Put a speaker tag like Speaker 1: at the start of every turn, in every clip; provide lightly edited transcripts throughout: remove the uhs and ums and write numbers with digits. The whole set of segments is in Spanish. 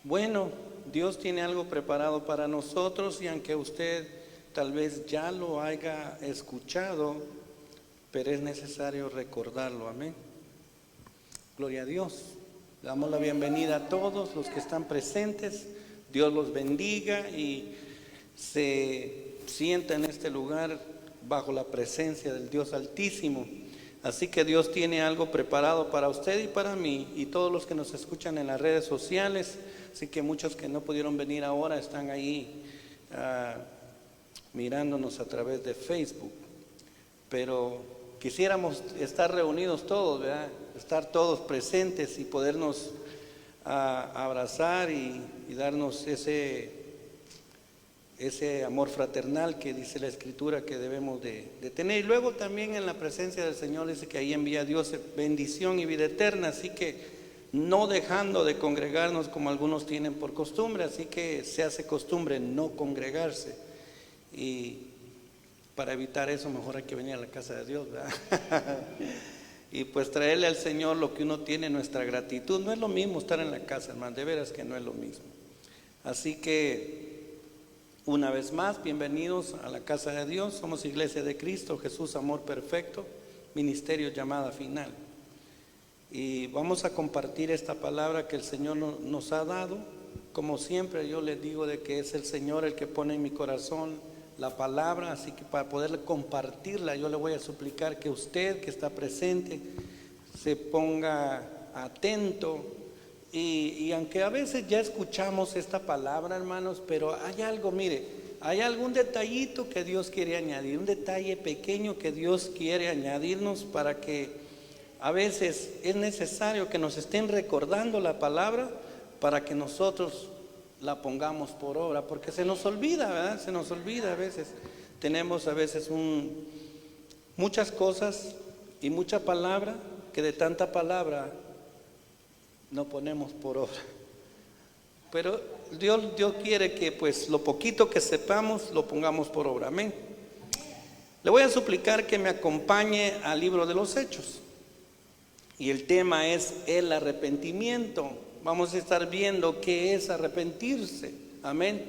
Speaker 1: Bueno, Dios tiene algo preparado para nosotros y aunque usted tal vez ya lo haya escuchado, pero es necesario recordarlo, amén. Gloria a Dios. Le damos la bienvenida a todos los que están presentes. Dios los bendiga y se sienta en este lugar bajo la presencia del Dios Altísimo. Así que Dios tiene algo preparado para usted y para mí y todos los que nos escuchan en las redes sociales. Así que muchos que no pudieron venir ahora están ahí mirándonos a través de Facebook. Pero quisiéramos estar reunidos todos, ¿verdad? Estar todos presentes y podernos abrazar y darnos ese amor fraternal que dice la Escritura que debemos de tener. Y luego también en la presencia del Señor dice que ahí envía a Dios bendición y vida eterna, así que no dejando de congregarnos como algunos tienen por costumbre, así que se hace costumbre no congregarse, y para evitar eso mejor hay que venir a la casa de Dios, ¿verdad? Y pues traerle al Señor lo que uno tiene, nuestra gratitud. No es lo mismo estar en la casa, hermano, de veras que no es lo mismo. Así que una vez más, bienvenidos a la casa de Dios. Somos Iglesia de Cristo Jesús, Amor Perfecto, Ministerio Llamada Final. Y vamos a compartir esta palabra que el Señor nos ha dado. Como siempre yo les digo de que es el Señor el que pone en mi corazón la palabra, así que para poder compartirla yo le voy a suplicar que usted que está presente se ponga atento. Y aunque a veces ya escuchamos esta palabra, hermanos, pero hay algo, mire, hay algún detallito que Dios quiere añadir, un detalle pequeño que Dios quiere añadirnos para que a veces es necesario que nos estén recordando la palabra para que nosotros la pongamos por obra, porque se nos olvida, ¿verdad? Se nos olvida a veces. Tenemos a veces muchas cosas y mucha palabra que de tanta palabra no ponemos por obra. Pero Dios quiere que pues lo poquito que sepamos lo pongamos por obra, amén. Le voy a suplicar que me acompañe al libro de los Hechos. Y el tema es el arrepentimiento. Vamos a estar viendo qué es arrepentirse, amén.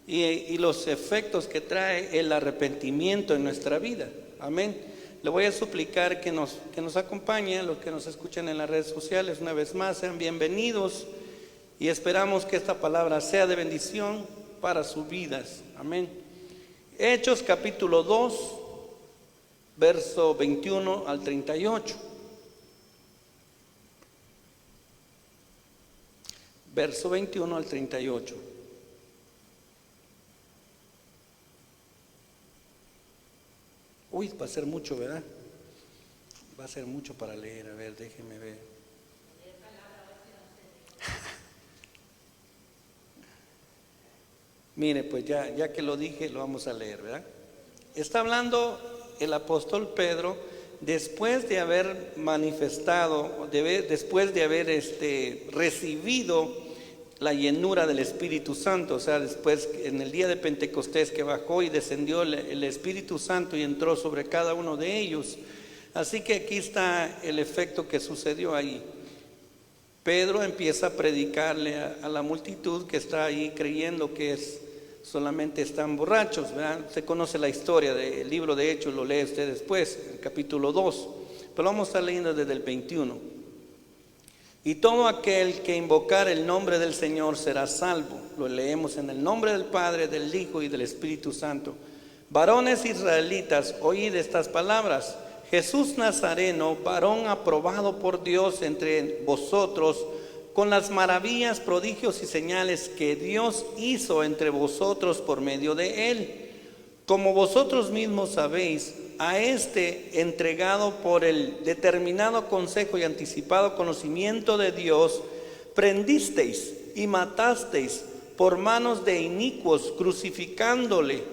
Speaker 1: Y los efectos que trae el arrepentimiento en nuestra vida, amén. Le voy a suplicar que nos acompañe, a los que nos escuchan en las redes sociales, una vez más, sean bienvenidos. Y esperamos que esta palabra sea de bendición para sus vidas, amén. Hechos capítulo 2, verso 21 al 38. Verso 21 al 38. Uy, va a ser mucho, ¿verdad? Va a ser mucho para leer. A ver, déjenme ver. Mire, pues ya que lo dije, lo vamos a leer, ¿verdad? Está hablando el apóstol Pedro después de haber manifestado, después de haber recibido la llenura del Espíritu Santo, o sea, después en el día de Pentecostés que bajó y descendió el Espíritu Santo y entró sobre cada uno de ellos. Así que aquí está el efecto que sucedió ahí. Pedro empieza a predicarle a la multitud que está ahí creyendo que solamente están borrachos, ¿verdad? Se conoce la historia del libro de Hechos, lo lee usted después, el capítulo 2, pero vamos a estar leyendo desde el 21. Y todo aquel que invocar el nombre del Señor será salvo. Lo leemos en el nombre del Padre, del Hijo y del Espíritu Santo. Varones israelitas, oíd estas palabras. Jesús Nazareno, varón aprobado por Dios entre vosotros, con las maravillas, prodigios y señales que Dios hizo entre vosotros por medio de él. Como vosotros mismos sabéis, a entregado por el determinado consejo y anticipado conocimiento de Dios, prendisteis y matasteis por manos de inicuos, crucificándole,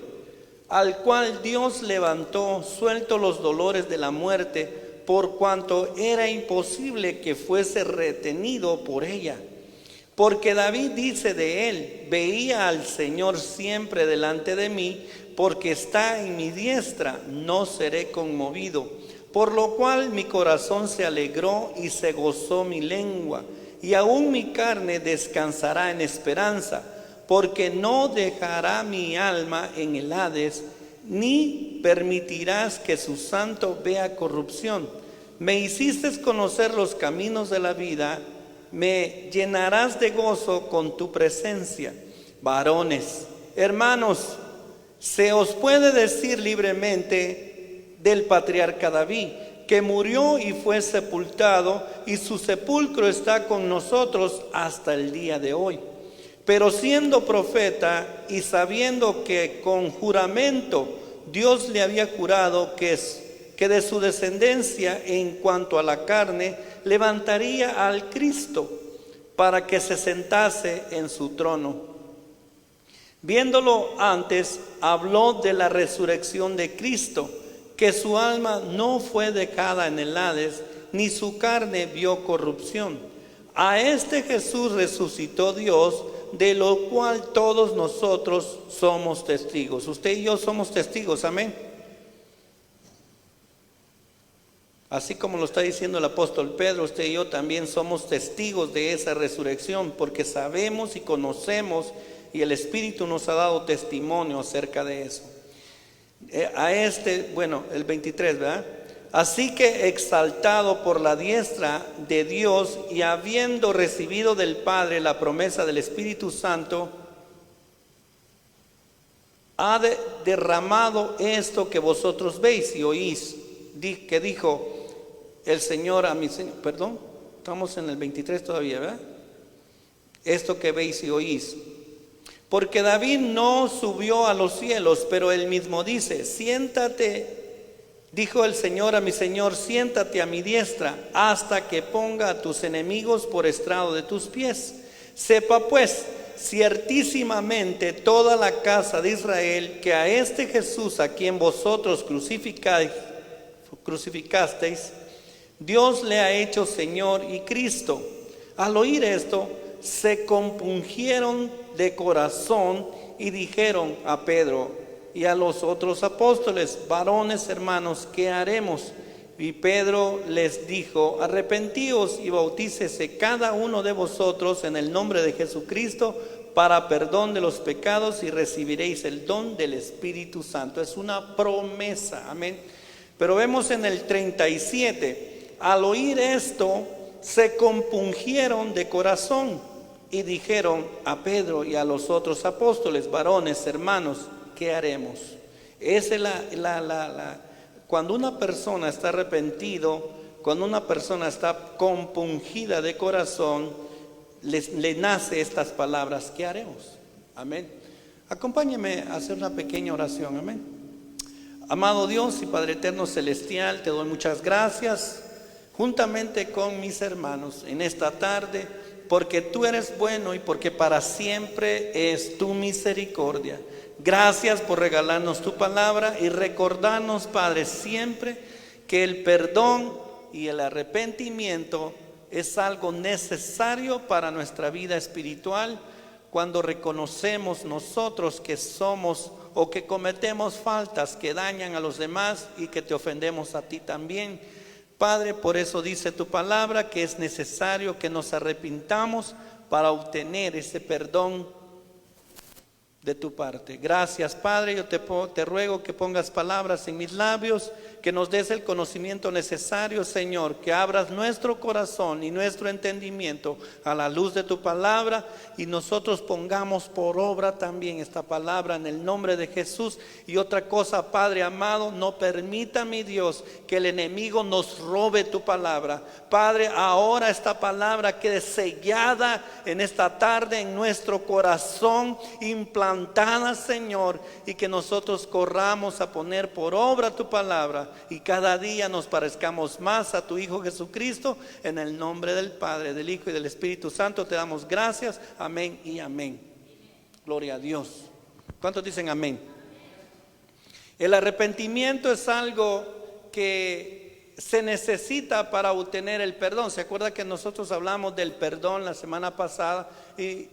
Speaker 1: al cual Dios levantó, suelto los dolores de la muerte, por cuanto era imposible que fuese retenido por ella. Porque David dice de él: veía al Señor siempre delante de mí, porque está en mi diestra, no seré conmovido. Por lo cual mi corazón se alegró y se gozó mi lengua. y aún mi carne descansará en esperanza, porque no dejará mi alma en el Hades, ni permitirás que su santo vea corrupción. Me hiciste conocer los caminos de la vida, me llenarás de gozo con tu presencia. Varones, hermanos, se os puede decir libremente del patriarca David, que murió y fue sepultado, y su sepulcro está con nosotros hasta el día de hoy. Pero siendo profeta y sabiendo que con juramento Dios le había jurado que de su descendencia en cuanto a la carne levantaría al Cristo para que se sentase en su trono. Viéndolo antes, habló de la resurrección de Cristo, que su alma no fue dejada en el Hades, ni su carne vio corrupción. A este Jesús resucitó Dios, de lo cual todos nosotros somos testigos. Usted y yo somos testigos, amén. Así como lo está diciendo el apóstol Pedro, usted y yo también somos testigos de esa resurrección, porque sabemos y conocemos, y el Espíritu nos ha dado testimonio acerca de eso. El 23, ¿verdad? Así que exaltado por la diestra de Dios y habiendo recibido del Padre la promesa del Espíritu Santo, ha derramado esto que vosotros veis y oís, que dijo el Señor a mi Señor. Perdón, estamos en el 23 todavía, ¿verdad? Esto que veis y oís. Porque David no subió a los cielos, pero él mismo dice: siéntate, dijo el Señor a mi Señor, siéntate a mi diestra, hasta que ponga a tus enemigos por estrado de tus pies. Sepa pues ciertísimamente toda la casa de Israel, que a este Jesús, a quien vosotros crucificasteis, Dios le ha hecho Señor y Cristo. Al oír esto, se compungieron de corazón y dijeron a Pedro y a los otros apóstoles: varones hermanos, ¿qué haremos? Y Pedro les dijo: arrepentíos y bautícese cada uno de vosotros en el nombre de Jesucristo para perdón de los pecados, y recibiréis el don del Espíritu Santo. Es una promesa, amén. Pero vemos en el 37, al oír esto, se compungieron de corazón y dijeron a Pedro y a los otros apóstoles: varones, hermanos, ¿qué haremos? Esa es cuando una persona está arrepentido, cuando una persona está compungida de corazón, le nace estas palabras: ¿qué haremos? Amén. Acompáñeme a hacer una pequeña oración, amén. Amado Dios y Padre eterno celestial, te doy muchas gracias juntamente con mis hermanos en esta tarde, porque tú eres bueno y porque para siempre es tu misericordia. Gracias por regalarnos tu palabra y recordarnos, Padre, siempre que el perdón y el arrepentimiento es algo necesario para nuestra vida espiritual, cuando reconocemos nosotros que somos o que cometemos faltas que dañan a los demás y que te ofendemos a ti también. Padre, por eso dice tu palabra que es necesario que nos arrepintamos para obtener ese perdón de tu parte. Gracias, Padre. Yo te ruego que pongas palabras en mis labios, que nos des el conocimiento necesario, Señor, que abras nuestro corazón y nuestro entendimiento a la luz de tu palabra, y nosotros pongamos por obra también esta palabra en el nombre de Jesús. Y otra cosa, Padre amado, no permita, mi Dios, que el enemigo nos robe tu palabra. Padre, ahora esta palabra quede sellada en esta tarde en nuestro corazón, implantada, Señor, y que nosotros corramos a poner por obra tu palabra y cada día nos parezcamos más a tu Hijo Jesucristo. En el nombre del Padre, del Hijo y del Espíritu Santo te damos gracias. Amén y amén. Gloria a Dios. ¿Cuántos dicen amén? El arrepentimiento es algo que se necesita para obtener el perdón. ¿Se acuerda que nosotros hablamos del perdón la semana pasada? Y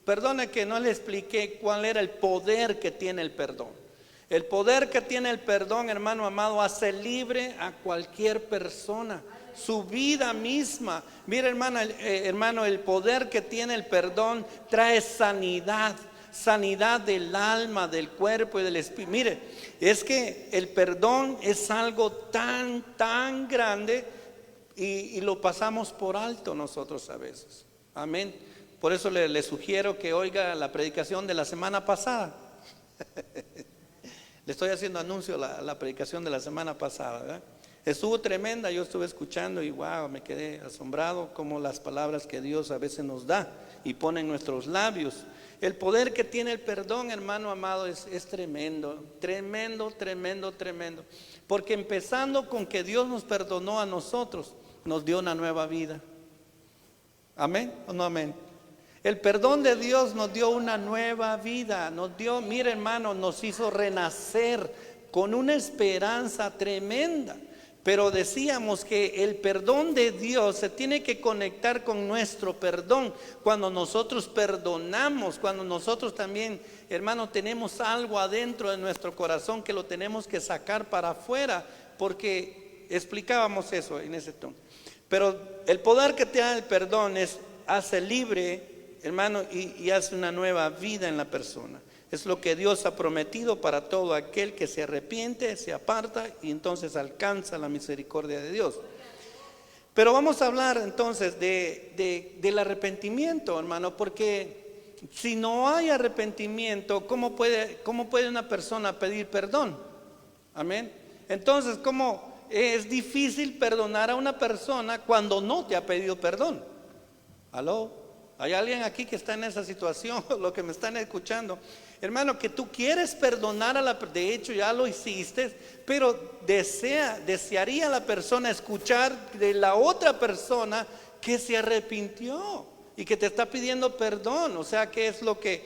Speaker 1: perdone que no le expliqué cuál era el poder que tiene el perdón. El poder que tiene el perdón, hermano amado, hace libre a cualquier persona. su vida misma. Mira, hermano, el poder que tiene el perdón trae sanidad. Sanidad del alma, del cuerpo y del espíritu. Mire, es que el perdón es algo tan grande y lo pasamos por alto nosotros a veces. Amén. Por eso le sugiero que oiga la predicación de la semana pasada. Le estoy haciendo anuncio a la predicación de la semana pasada, ¿verdad? Estuvo tremenda, yo estuve escuchando y wow, me quedé asombrado como las palabras que Dios a veces nos da y pone en nuestros labios. El poder que tiene el perdón, hermano amado, es tremendo, tremendo. Porque empezando con que Dios nos perdonó a nosotros, nos dio una nueva vida. ¿Amén o no amén? El perdón de Dios nos dio una nueva vida, mire hermano, nos hizo renacer con una esperanza tremenda. Pero decíamos que el perdón de Dios se tiene que conectar con nuestro perdón. Cuando nosotros perdonamos, cuando nosotros también, hermano, tenemos algo adentro de nuestro corazón que lo tenemos que sacar para afuera, porque explicábamos eso en ese tono. Pero el poder que te da el perdón hace libre, hermano, y hace una nueva vida en la persona. Es lo que Dios ha prometido para todo aquel que se arrepiente, se aparta y entonces alcanza la misericordia de Dios. Pero vamos a hablar entonces del arrepentimiento, hermano, porque si no hay arrepentimiento, ¿cómo puede una persona pedir perdón? Amén. Entonces, ¿cómo es difícil perdonar a una persona cuando no te ha pedido perdón? ¿Aló? ¿Hay alguien aquí que está en esa situación? Lo que me están escuchando, hermano, que tú quieres perdonar de hecho ya lo hiciste, pero desearía la persona escuchar de la otra persona que se arrepintió y que te está pidiendo perdón. O sea, ¿qué es lo que,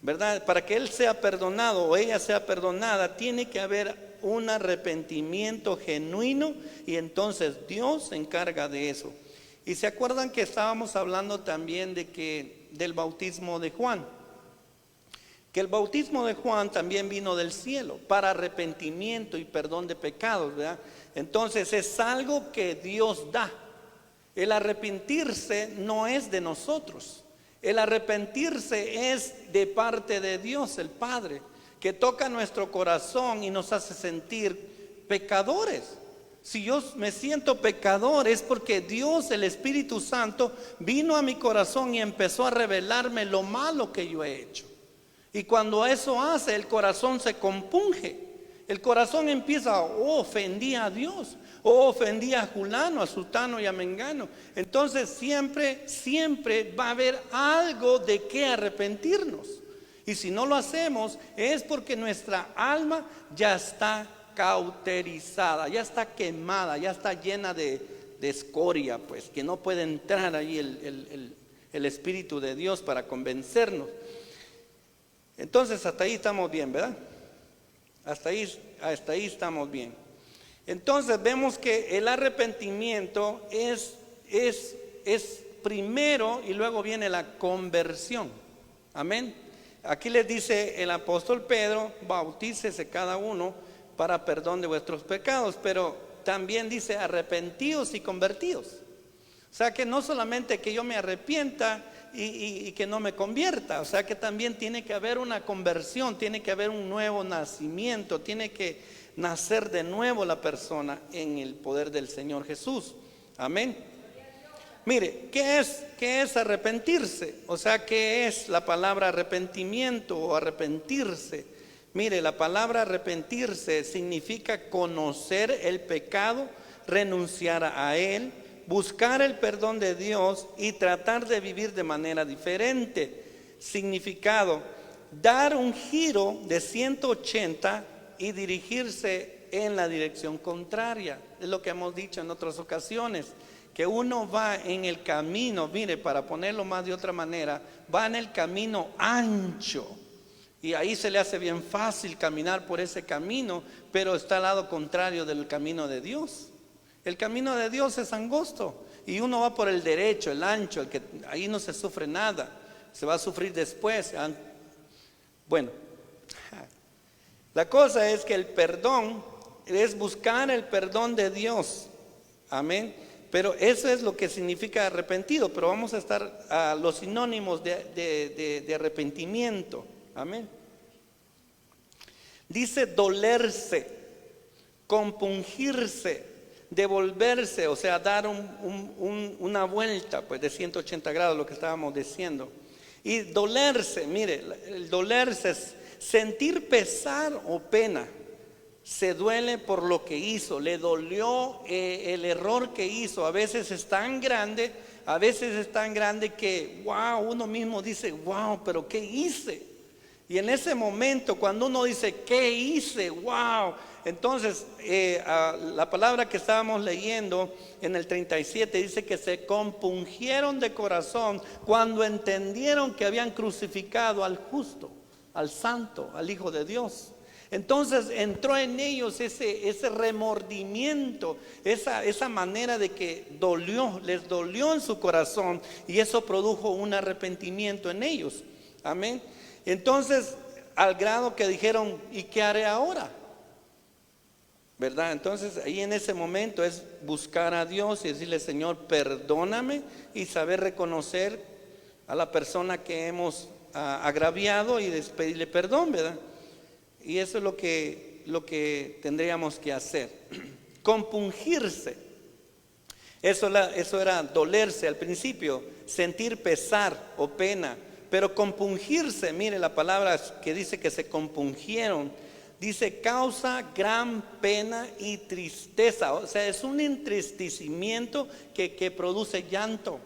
Speaker 1: verdad? Para que él sea perdonado o ella sea perdonada, tiene que haber un arrepentimiento genuino y entonces Dios se encarga de eso. Y se acuerdan que estábamos hablando también del bautismo de Juan, que el bautismo de Juan también vino del cielo para arrepentimiento y perdón de pecados, ¿verdad? Entonces es algo que Dios da. El arrepentirse no es de nosotros, el arrepentirse es de parte de Dios el Padre, que toca nuestro corazón y nos hace sentir pecadores. Si yo me siento pecador es porque Dios, el Espíritu Santo, vino a mi corazón y empezó a revelarme lo malo que yo he hecho. Y cuando eso hace, el corazón se compunge. El corazón empieza, ofendí a Dios, ofendí a Julano, a Sutano y a Mengano. Entonces siempre va a haber algo de qué arrepentirnos. Y si no lo hacemos es porque nuestra alma ya está cauterizada, ya está quemada, ya está llena de escoria, pues que no puede entrar ahí el Espíritu de Dios para convencernos. Entonces hasta ahí estamos bien, ¿verdad? Hasta ahí estamos bien. Entonces vemos que el arrepentimiento es primero y luego viene la conversión. Amén. Aquí les dice el apóstol Pedro, bautícese cada uno para perdón de vuestros pecados, pero también dice arrepentidos y convertidos. O sea que no solamente que yo me arrepienta y que no me convierta, o sea que también tiene que haber una conversión, tiene que haber un nuevo nacimiento, tiene que nacer de nuevo la persona en el poder del Señor Jesús. Amén. Mire, ¿qué es arrepentirse? O sea, ¿qué es la palabra arrepentimiento o arrepentirse? Mire, la palabra arrepentirse significa conocer el pecado, renunciar a él, buscar el perdón de Dios y tratar de vivir de manera diferente. Significado, dar un giro de 180 y dirigirse en la dirección contraria. Es lo que hemos dicho en otras ocasiones, que uno va en el camino, mire, para ponerlo más de otra manera, va en el camino ancho. Y ahí se le hace bien fácil caminar por ese camino, pero está al lado contrario del camino de Dios. El camino de Dios es angosto y uno va por el derecho, el ancho, el que ahí no se sufre nada, se va a sufrir después. Bueno, la cosa es que el perdón es buscar el perdón de Dios. Amén. Pero eso es lo que significa arrepentido. Pero vamos a estar a los sinónimos de arrepentimiento. Amén. Dice dolerse, compungirse, devolverse, o sea, dar una vuelta pues de 180 grados, lo que estábamos diciendo. Y dolerse, mire, el dolerse es sentir pesar o pena. Se duele por lo que hizo, le dolió el error que hizo. A veces es tan grande, que wow, uno mismo dice, wow, pero ¿qué hice? Y en ese momento, cuando uno dice, ¿qué hice? Wow. Entonces, la palabra que estábamos leyendo en el 37 dice que se compungieron de corazón cuando entendieron que habían crucificado al justo, al santo, al Hijo de Dios. Entonces entró en ellos ese remordimiento, esa manera de que les dolió en su corazón, y eso produjo un arrepentimiento en ellos. Amén. Entonces, al grado que dijeron, ¿y qué haré ahora? ¿Verdad? Entonces ahí en ese momento es buscar a Dios y decirle, Señor, perdóname, y saber reconocer a la persona que hemos agraviado y pedirle perdón, ¿verdad? Y eso es lo que tendríamos que hacer. Compungirse. Eso era dolerse al principio, sentir pesar o pena. Pero compungirse, mire la palabra que dice que se compungieron, dice causa gran pena y tristeza. O sea, es un entristecimiento que produce llanto.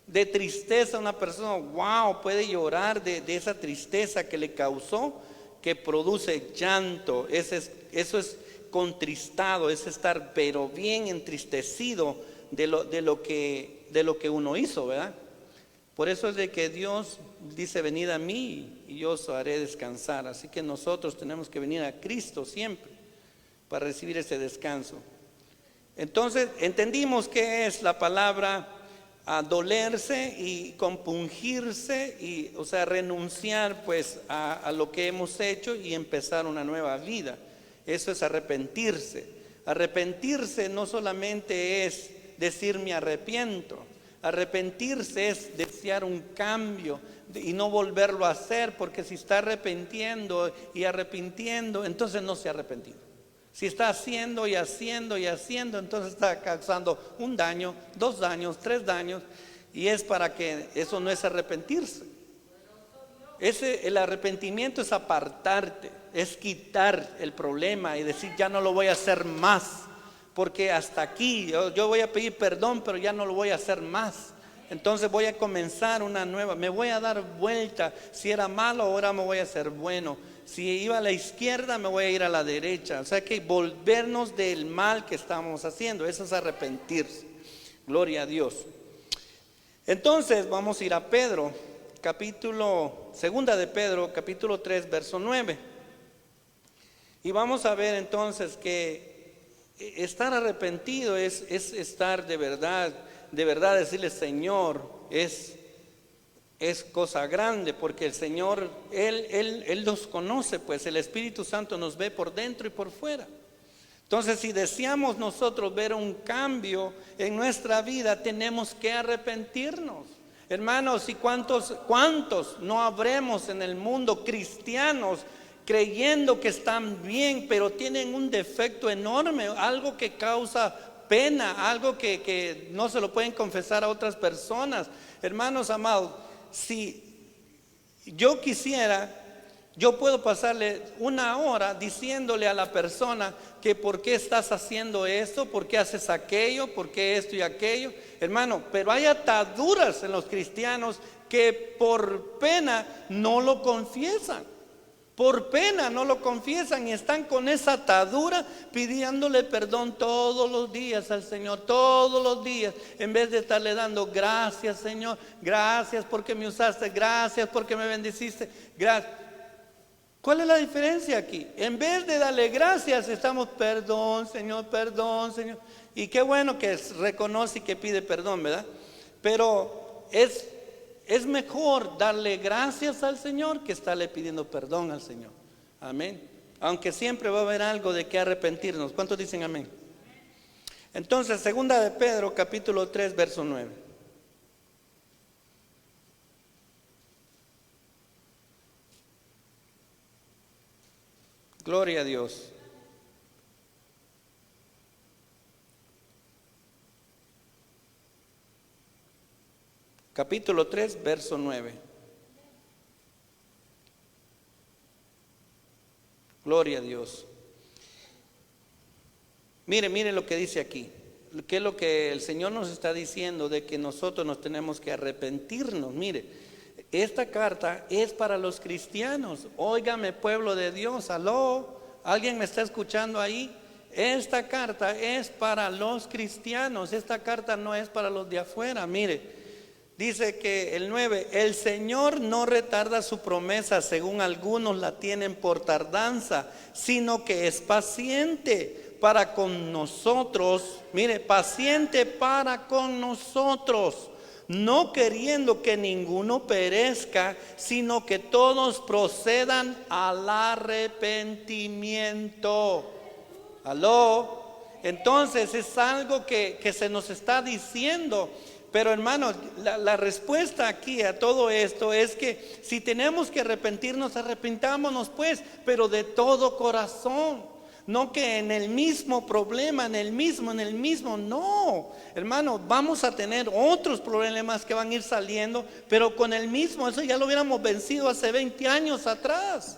Speaker 1: De tristeza, una persona, wow, puede llorar de esa tristeza que le causó, que produce llanto. Eso es contristado, es estar pero bien entristecido de lo que uno hizo, ¿verdad? Por eso es de que Dios dice, venid a mí y yo os haré descansar. Así que nosotros tenemos que venir a Cristo siempre para recibir ese descanso. Entonces entendimos qué es la palabra dolerse y compungirse, y, o sea, renunciar pues a lo que hemos hecho y empezar una nueva vida. Eso es arrepentirse. Arrepentirse no solamente es decir me arrepiento. Arrepentirse es desear un cambio y no volverlo a hacer, porque si está arrepintiendo y arrepintiendo, entonces no se ha arrepentido. Si está haciendo y haciendo y haciendo, entonces está causando un daño, 2 daños, 3 daños, y es para que eso no es arrepentirse. El arrepentimiento es apartarte, es quitar el problema y decir ya no lo voy a hacer más. Porque hasta aquí, yo voy a pedir perdón, pero ya no lo voy a hacer más. Entonces voy a comenzar una nueva, me voy a dar vuelta. Si era malo, ahora me voy a hacer bueno. Si iba a la izquierda, me voy a ir a la derecha. O sea que volvernos del mal que estamos haciendo, eso es arrepentirse. Gloria a Dios. Entonces vamos a ir a Pedro, segunda de Pedro, capítulo 3, verso 9. Y vamos a ver entonces que estar arrepentido es estar de verdad decirle, Señor, es cosa grande, porque el Señor, Él nos conoce, pues el Espíritu Santo nos ve por dentro y por fuera. Entonces, si deseamos nosotros ver un cambio en nuestra vida, tenemos que arrepentirnos. Hermanos, ¿y cuántos no habremos en el mundo cristianos creyendo que están bien, pero tienen un defecto enorme, algo que causa pena, algo que no se lo pueden confesar a otras personas? Hermanos amados, si yo quisiera, yo puedo pasarle 1 hora diciéndole a la persona que por qué estás haciendo esto, por qué haces aquello, por qué esto y aquello. Hermano, pero hay ataduras en los cristianos que por pena no lo confiesan. Por pena no lo confiesan y están con esa atadura pidiéndole perdón todos los días al Señor, todos los días, en vez de estarle dando gracias, Señor, gracias porque me usaste, gracias porque me bendeciste, gracias. ¿Cuál es la diferencia aquí? En vez de darle gracias, estamos perdón, Señor, perdón, Señor. Y qué bueno que reconoce y que pide perdón, ¿verdad? Pero es mejor darle gracias al Señor que estarle pidiendo perdón al Señor. Amén. aunque siempre va a haber algo de que arrepentirnos. ¿Cuántos dicen amén? Entonces, segunda de Pedro, capítulo 3, verso 9. Gloria a Dios. Capítulo 3, verso 9. Gloria a Dios. Mire lo que dice aquí. ¿Qué es lo que el Señor nos está diciendo? De que nosotros nos tenemos que arrepentirnos. Mire, esta carta es para los cristianos. Óigame, pueblo de Dios, aló, ¿alguien me está escuchando ahí? Esta carta es para los cristianos. Esta carta no es para los de afuera. Mire, dice que el 9, el Señor no retarda su promesa, según algunos la tienen por tardanza, sino que es paciente para con nosotros. Mire, paciente para con nosotros, no queriendo que ninguno perezca, sino que todos procedan al arrepentimiento. ¿Aló? Entonces es algo que se nos está diciendo. Pero hermanos, la respuesta aquí a todo esto es que si tenemos que arrepentirnos, arrepintámonos pues, pero de todo corazón. No que en el mismo problema, en el mismo, no. Hermano, vamos a tener otros problemas que van a ir saliendo, pero con el mismo, eso ya lo hubiéramos vencido hace 20 años atrás.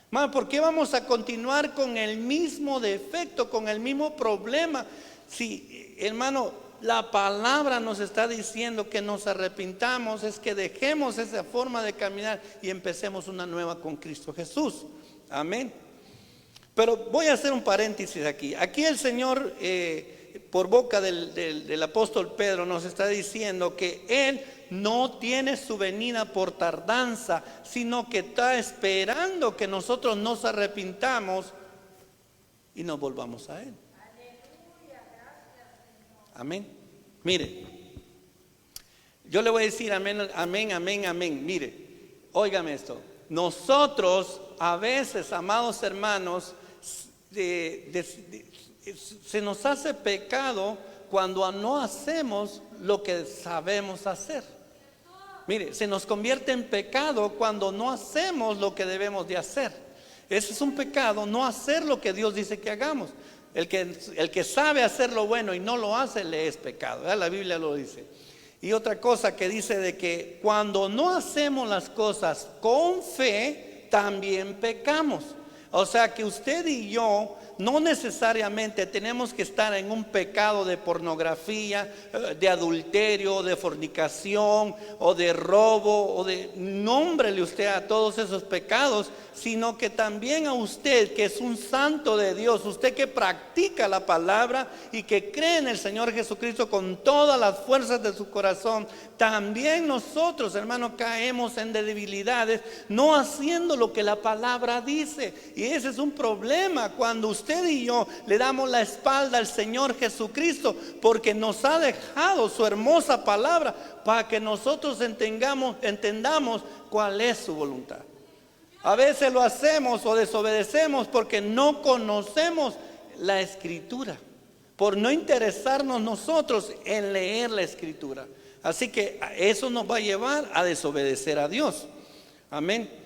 Speaker 1: Hermano, ¿por qué vamos a continuar con el mismo defecto, con el mismo problema? Si, hermano, la palabra nos está diciendo que nos arrepintamos, es que dejemos esa forma de caminar y empecemos una nueva con Cristo Jesús. Amén. Pero voy a hacer un paréntesis aquí. Aquí el Señor, por boca del apóstol Pedro, nos está diciendo que Él no tiene su venida por tardanza, sino que está esperando que nosotros nos arrepintamos y nos volvamos a Él. Amén. Mire, yo le voy a decir amén, amén, amén, amén. Mire, óigame esto. Nosotros a veces, amados hermanos, se nos hace pecado cuando no hacemos lo que sabemos hacer. Mire, se nos convierte en pecado cuando no hacemos lo que debemos de hacer. Ese es un pecado, no hacer lo que Dios dice que hagamos. El que sabe hacer lo bueno y no lo hace, le es pecado. La Biblia lo dice. Y otra cosa que dice de que cuando no hacemos las cosas con fe, también pecamos. O sea que usted y yo no necesariamente tenemos que estar en un pecado de pornografía, de adulterio, de fornicación o de robo o de, nómbrele usted a todos esos pecados, sino que también a usted que es un santo de Dios, usted que practica la palabra y que cree en el Señor Jesucristo con todas las fuerzas de su corazón, también nosotros, hermanos, caemos en debilidades, no haciendo lo que la palabra dice. Y ese es un problema cuando usted y yo le damos la espalda al Señor Jesucristo, porque nos ha dejado su hermosa palabra para que nosotros entendamos cuál es su voluntad. A veces lo hacemos o desobedecemos porque no conocemos la Escritura, por no interesarnos nosotros en leer la Escritura. Así que eso nos va a llevar a desobedecer a Dios. Amén.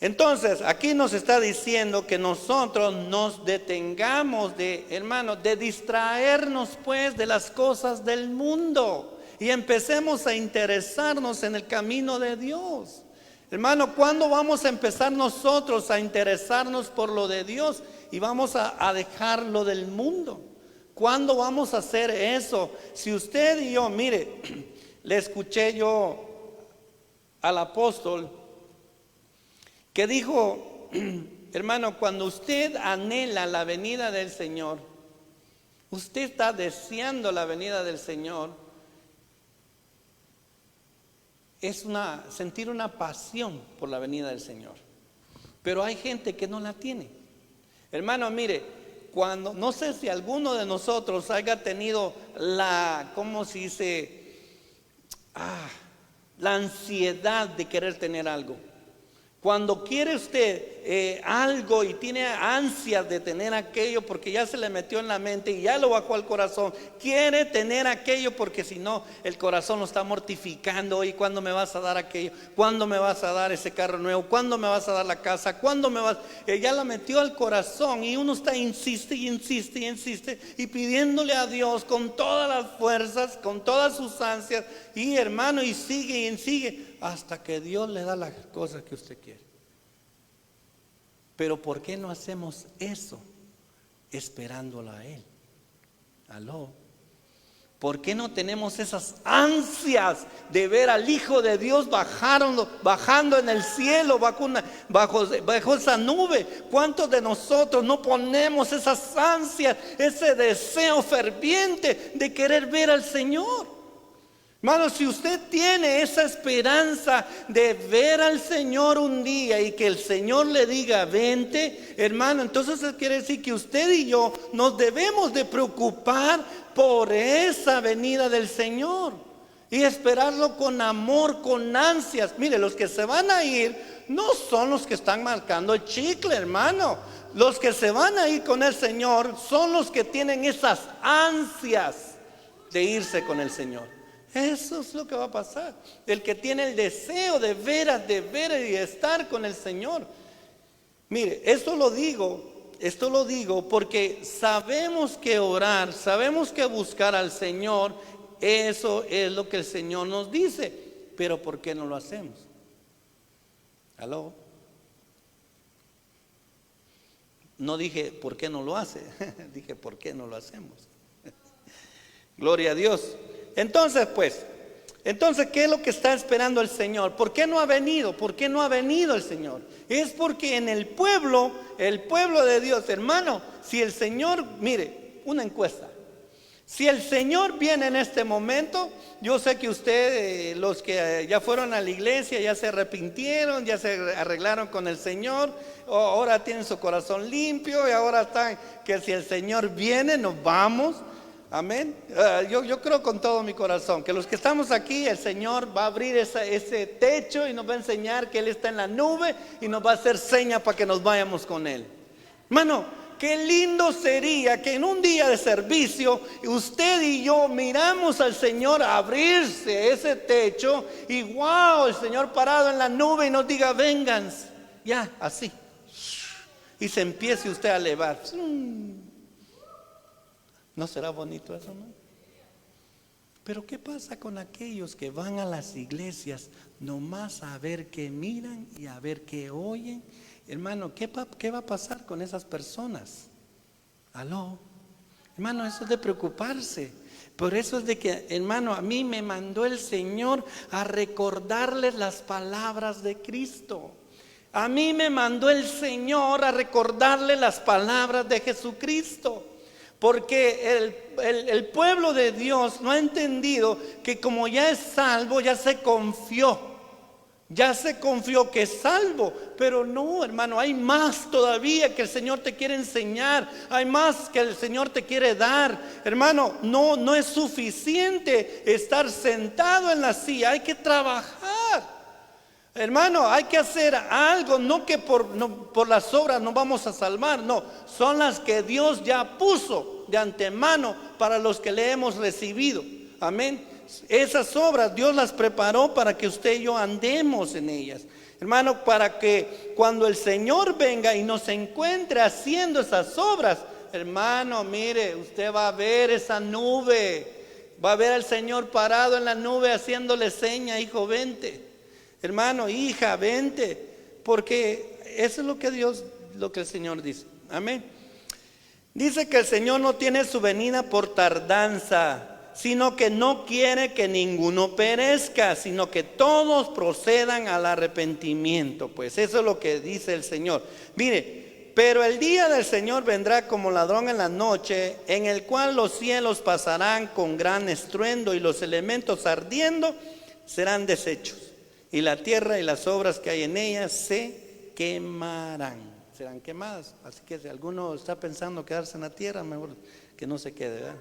Speaker 1: Entonces, aquí nos está diciendo que nosotros nos detengamos de distraernos pues de las cosas del mundo y empecemos a interesarnos en el camino de Dios. Hermano, ¿cuándo vamos a empezar nosotros a interesarnos por lo de Dios y vamos a dejar lo del mundo? ¿Cuándo vamos a hacer eso? Si usted y yo, mire, le escuché yo al apóstol que dijo, hermano, cuando usted anhela la venida del Señor, usted está deseando la venida del Señor, es sentir una pasión por la venida del Señor. Pero hay gente que no la tiene. Hermano, mire, no sé si alguno de nosotros haya tenido ¿cómo se dice? La ansiedad de querer tener algo. Cuando quiere usted algo y tiene ansias de tener aquello porque ya se le metió en la mente y ya lo bajó al corazón. Quiere tener aquello porque si no, el corazón lo está mortificando. ¿Y cuándo me vas a dar aquello? ¿Cuándo me vas a dar ese carro nuevo? ¿Cuándo me vas a dar la casa? ¿Cuándo me vas? Ya la metió al corazón y uno está insiste y insiste y insiste y pidiéndole a Dios con todas las fuerzas, con todas sus ansias, y hermano, y sigue hasta que Dios le da las cosas que usted quiere. Pero ¿por qué no hacemos eso esperándolo a Él? ¿Aló? ¿Por qué no tenemos esas ansias de ver al Hijo de Dios bajando en el cielo bajo esa nube? ¿Cuántos de nosotros no ponemos esas ansias, ese deseo ferviente de querer ver al Señor? Hermano, si usted tiene esa esperanza de ver al Señor un día y que el Señor le diga vente, hermano, entonces eso quiere decir que usted y yo nos debemos de preocupar por esa venida del Señor y esperarlo con amor, con ansias. Mire, los que se van a ir no son los que están marcando el chicle, hermano. Los que se van a ir con el Señor son los que tienen esas ansias de irse con el Señor. Eso es lo que va a pasar. El que tiene el deseo de veras y de estar con el Señor. Mire, esto lo digo porque sabemos que orar, sabemos que buscar al Señor, eso es lo que el Señor nos dice. Pero ¿por qué no lo hacemos? ¿Aló? No dije ¿por qué no lo hace? Dije ¿por qué no lo hacemos? Gloria a Dios. Entonces, ¿qué es lo que está esperando el Señor? ¿Por qué no ha venido? ¿Por qué no ha venido el Señor? Es porque en el pueblo de Dios, hermano, si el Señor, mire, una encuesta. Si el Señor viene en este momento, yo sé que usted, los que ya fueron a la iglesia, ya se arrepintieron, ya se arreglaron con el Señor, ahora tienen su corazón limpio y ahora están, que si el Señor viene, nos vamos. Amén. Yo creo con todo mi corazón que los que estamos aquí, el Señor va a abrir ese techo y nos va a enseñar que Él está en la nube y nos va a hacer seña para que nos vayamos con Él. Hermano, qué lindo sería que en un día de servicio usted y yo miramos al Señor abrirse ese techo y wow, el Señor parado en la nube y nos diga vengan, ya, así. Y se empiece usted a elevar. ¿No será bonito eso, no? Pero ¿qué pasa con aquellos que van a las iglesias nomás a ver qué miran y a ver qué oyen? Hermano, ¿qué va a pasar con esas personas? ¿Aló? Hermano, eso es de preocuparse. Por eso es de que, hermano, a mí me mandó el Señor a recordarles las palabras de Cristo. A mí me mandó el Señor a recordarles las palabras de Jesucristo. Porque el pueblo de Dios no ha entendido que como ya es salvo, ya se confió que es salvo. Pero no, hermano, hay más todavía que el Señor te quiere enseñar, hay más que el Señor te quiere dar. Hermano, no es suficiente estar sentado en la silla, hay que trabajar. Hermano, hay que hacer algo, no que por las obras nos vamos a salvar, no, son las que Dios ya puso de antemano para los que le hemos recibido. Amén. Esas obras Dios las preparó para que usted y yo andemos en ellas. Hermano, para que cuando el Señor venga y nos encuentre haciendo esas obras, hermano, mire, usted va a ver esa nube, va a ver al Señor parado en la nube haciéndole seña, hijo, vente. Hermano, hija, vente, porque eso es lo que el Señor dice. Amén. Dice que el Señor no tiene su venida por tardanza, sino que no quiere que ninguno perezca, sino que todos procedan al arrepentimiento. Pues eso es lo que dice el Señor. Mire, pero el día del Señor vendrá como ladrón en la noche, en el cual los cielos pasarán con gran estruendo y los elementos ardiendo serán deshechos. Y la tierra y las obras que hay en ella se quemarán, serán quemadas. Así que si alguno está pensando quedarse en la tierra, mejor que no se quede, ¿verdad?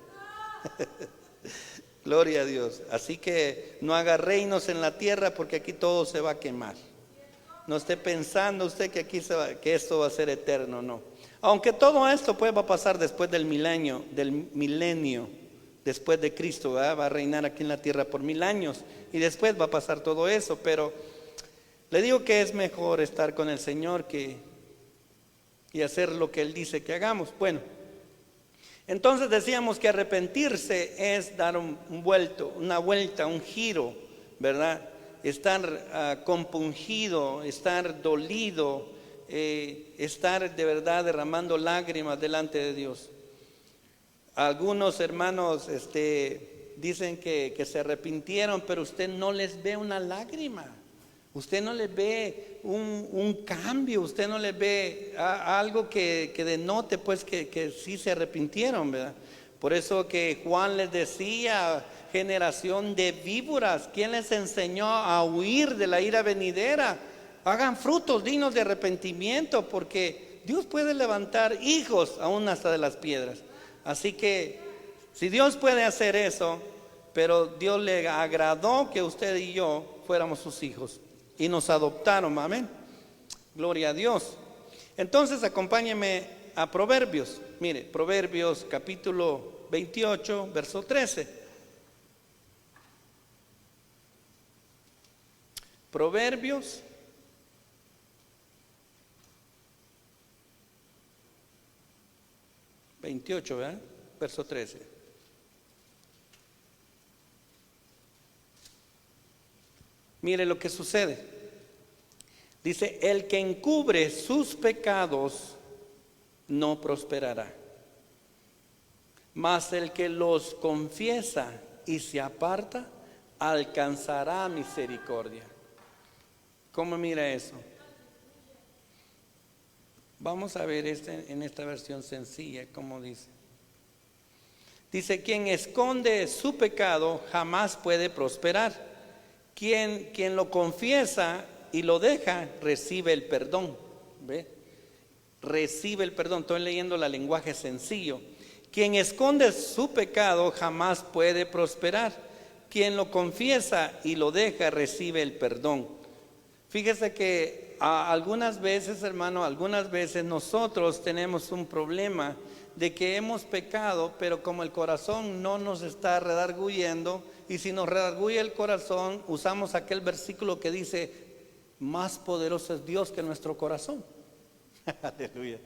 Speaker 1: Gloria a Dios. Así que no haga reinos en la tierra porque aquí todo se va a quemar. No esté pensando usted que aquí que esto va a ser eterno, no. Aunque todo esto pues va a pasar después del milenio, después de Cristo, ¿verdad? Va a reinar aquí en la tierra por 1000 años y después va a pasar todo eso, pero le digo que es mejor estar con el Señor y hacer lo que Él dice que hagamos. Bueno, entonces decíamos que arrepentirse es dar una vuelta, un giro, ¿verdad? Estar compungido, estar dolido, estar de verdad derramando lágrimas delante de Dios. Algunos hermanos dicen que se arrepintieron, pero usted no les ve una lágrima. Usted no les ve un cambio, usted no les ve algo que denote pues que sí se arrepintieron, ¿verdad? Por eso que Juan les decía, generación de víboras, ¿quién les enseñó a huir de la ira venidera? Hagan frutos dignos de arrepentimiento, porque Dios puede levantar hijos aún hasta de las piedras. Así que si Dios puede hacer eso, pero Dios le agradó que usted y yo fuéramos sus hijos y nos adoptaron, amén. Gloria a Dios. Entonces acompáñeme a Proverbios. Mire, Proverbios capítulo 28, verso 13. Proverbios 28, ¿verdad? Verso 13. Mire lo que sucede. Dice, el que encubre sus pecados no prosperará, mas el que los confiesa y se aparta alcanzará misericordia. ¿Cómo mira eso? Vamos a ver en esta versión sencilla, ¿cómo dice? Dice, quien esconde su pecado jamás puede prosperar. Quien lo confiesa y lo deja, recibe el perdón. ¿Ve? Recibe el perdón. Estoy leyendo el lenguaje sencillo. Quien esconde su pecado jamás puede prosperar. Quien lo confiesa y lo deja, recibe el perdón. Fíjese que algunas veces, hermano, algunas veces nosotros tenemos un problema de que hemos pecado, pero como el corazón no nos está redarguyendo, y si nos redarguye el corazón, usamos aquel versículo que dice, más poderoso es Dios que nuestro corazón. Aleluya.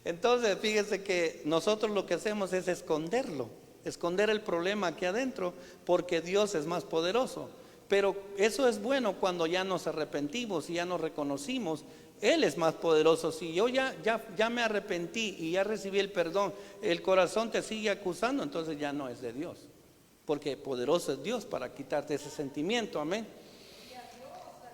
Speaker 1: Entonces, fíjese que nosotros lo que hacemos es esconderlo, esconder el problema aquí adentro, porque Dios es más poderoso. Pero eso es bueno cuando ya nos arrepentimos y ya nos reconocimos. Él es más poderoso. Si yo ya me arrepentí y ya recibí el perdón, el corazón te sigue acusando, entonces ya no es de Dios, porque poderoso es Dios para quitarte ese sentimiento, amén.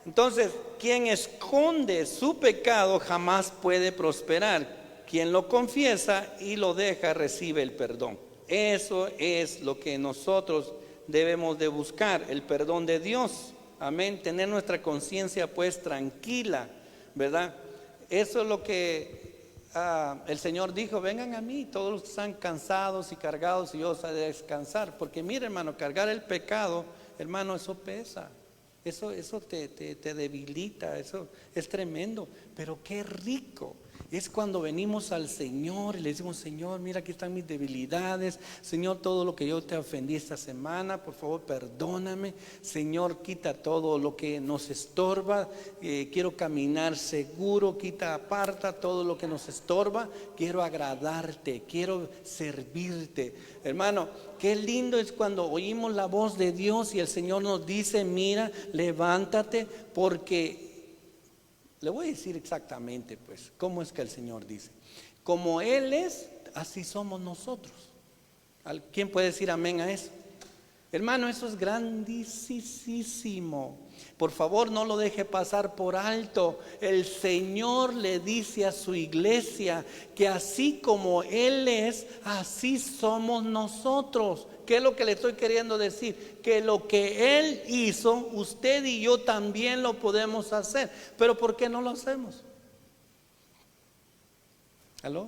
Speaker 1: Entonces, quien esconde su pecado jamás puede prosperar. Quien lo confiesa y lo deja recibe el perdón. Eso es lo que nosotros debemos de buscar, el perdón de Dios, amén. Tener nuestra conciencia pues tranquila, ¿verdad? Eso es lo que el Señor dijo, vengan a mí todos los que están cansados y cargados y yo os haré descansar. Porque mire, hermano, cargar el pecado, hermano, eso pesa, eso te debilita, eso es tremendo. Pero qué rico es cuando venimos al Señor y le decimos, Señor, mira, aquí están mis debilidades. Señor, todo lo que yo te ofendí esta semana, por favor, perdóname. Señor, quita todo lo que nos estorba. Quiero caminar seguro, aparta todo lo que nos estorba. Quiero agradarte, quiero servirte. Hermano, qué lindo es cuando oímos la voz de Dios y el Señor nos dice, mira, levántate, porque... Le voy a decir exactamente pues cómo es que el Señor dice. Como Él es, así somos nosotros. ¿Quién puede decir amén a eso? Hermano, eso es grandísimo. Por favor, no lo deje pasar por alto. El Señor le dice a su iglesia que así como Él es, así somos nosotros. ¿Qué es lo que le estoy queriendo decir? Que lo que Él hizo, usted y yo también lo podemos hacer. Pero ¿por qué no lo hacemos? ¿Aló?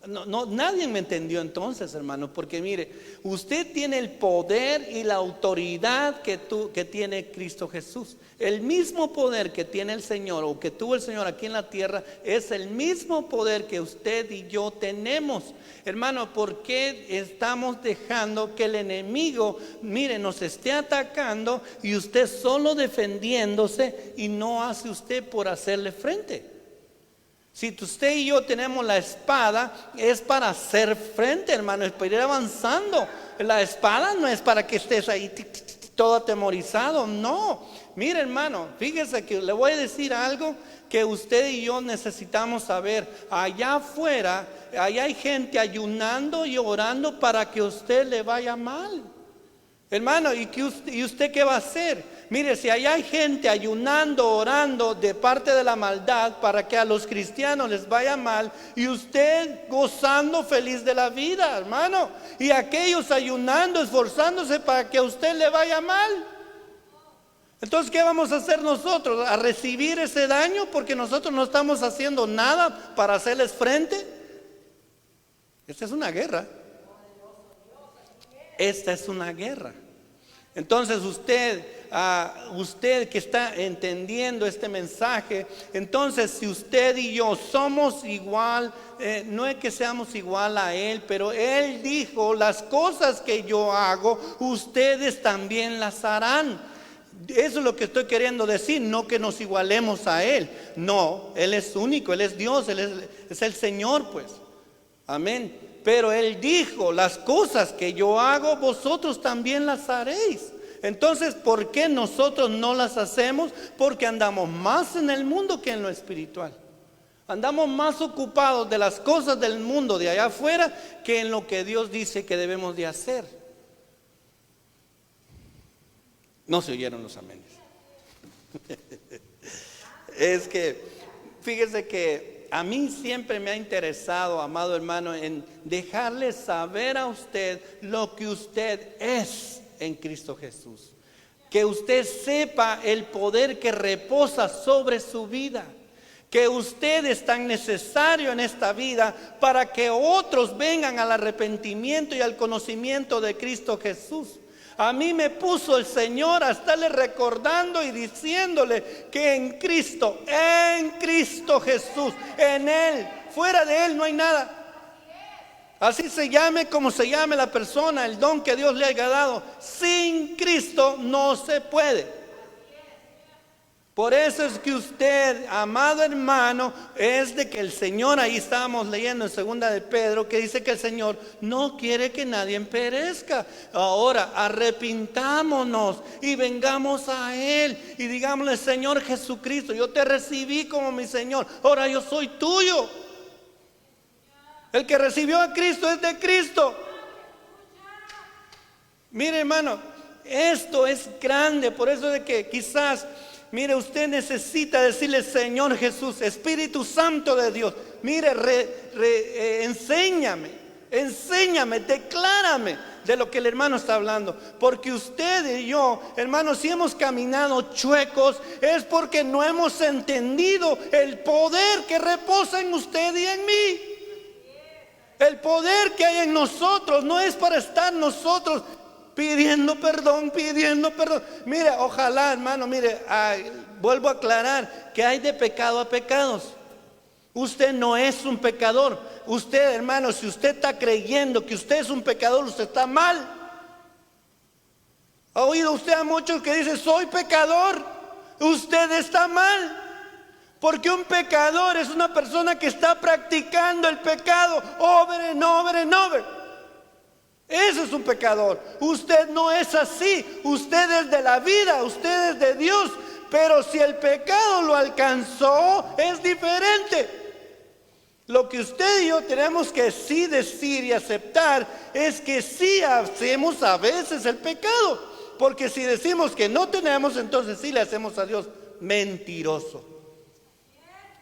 Speaker 1: No, nadie me entendió entonces, hermano, porque mire, usted tiene el poder y la autoridad que tiene Cristo Jesús. El mismo poder que tiene el Señor o que tuvo el Señor aquí en la tierra es el mismo poder que usted y yo tenemos. Hermano, ¿por qué estamos dejando que el enemigo, mire, nos esté atacando y usted solo defendiéndose y no hace usted por hacerle frente? Si usted y yo tenemos la espada, es para hacer frente, hermano, es para ir avanzando. La espada no es para que estés ahí todo atemorizado, no. Mire, hermano, fíjese que le voy a decir algo que usted y yo necesitamos saber. Allá afuera, allá hay gente ayunando y orando para que a usted le vaya mal. Hermano, ¿y usted qué va a hacer? Mire, si allá hay gente ayunando, orando de parte de la maldad para que a los cristianos les vaya mal, y usted gozando feliz de la vida, hermano, y aquellos ayunando, esforzándose para que a usted le vaya mal. Entonces, ¿qué vamos a hacer nosotros? ¿A recibir ese daño porque nosotros no estamos haciendo nada para hacerles frente? Esta es una guerra. Esta es una guerra. Entonces usted que está entendiendo este mensaje, entonces si usted y yo somos igual, no es que seamos igual a Él, pero Él dijo, las cosas que yo hago, ustedes también las harán. Eso es lo que estoy queriendo decir, no que nos igualemos a Él. No, Él es único, Él es Dios, Él es el Señor, pues. Amén. Pero Él dijo, las cosas que yo hago, vosotros también las haréis. Entonces, ¿por qué nosotros no las hacemos? Porque andamos más en el mundo que en lo espiritual. Andamos más ocupados de las cosas del mundo de allá afuera que en lo que Dios dice que debemos de hacer. No se oyeron los amenes. Es que, fíjese que a mí siempre me ha interesado, amado hermano, en dejarle saber a usted lo que usted es en Cristo Jesús. Que usted sepa el poder que reposa sobre su vida. Que usted es tan necesario en esta vida para que otros vengan al arrepentimiento y al conocimiento de Cristo Jesús. A mí me puso el Señor a estarle recordando y diciéndole que en Cristo Jesús, en Él, fuera de Él no hay nada. Así se llame como se llame la persona, el don que Dios le haya dado, sin Cristo no se puede. Por eso es que usted, amado hermano, es de que el Señor, ahí estábamos leyendo en 2 de Pedro, que dice que el Señor no quiere que nadie perezca. Ahora, arrepintámonos y vengamos a Él y digámosle, Señor Jesucristo, yo te recibí como mi Señor, ahora yo soy tuyo. El que recibió a Cristo es de Cristo. Mire, hermano, esto es grande, por eso de que quizás... Mire, usted necesita decirle, Señor Jesús, Espíritu Santo de Dios, mire, enséñame, declárame de lo que el hermano está hablando. Porque usted y yo, hermanos, si hemos caminado chuecos, es porque no hemos entendido el poder que reposa en usted y en mí. El poder que hay en nosotros no es para estar nosotros pidiendo perdón. Mire, ojalá, hermano, mire, vuelvo a aclarar que hay de pecado a pecados. Usted no es un pecador. Usted, hermano, si usted está creyendo que usted es un pecador, usted está mal. ¿Ha oído usted a muchos que dicen, soy pecador? Usted está mal. Porque un pecador es una persona que está practicando el pecado over and over. Ese es un pecador. Usted no es así. Usted es de la vida, usted es de Dios. Pero si el pecado lo alcanzó, es diferente. Lo que usted y yo tenemos que sí decir y aceptar es que sí hacemos a veces el pecado. Porque si decimos que no tenemos, entonces sí le hacemos a Dios mentiroso.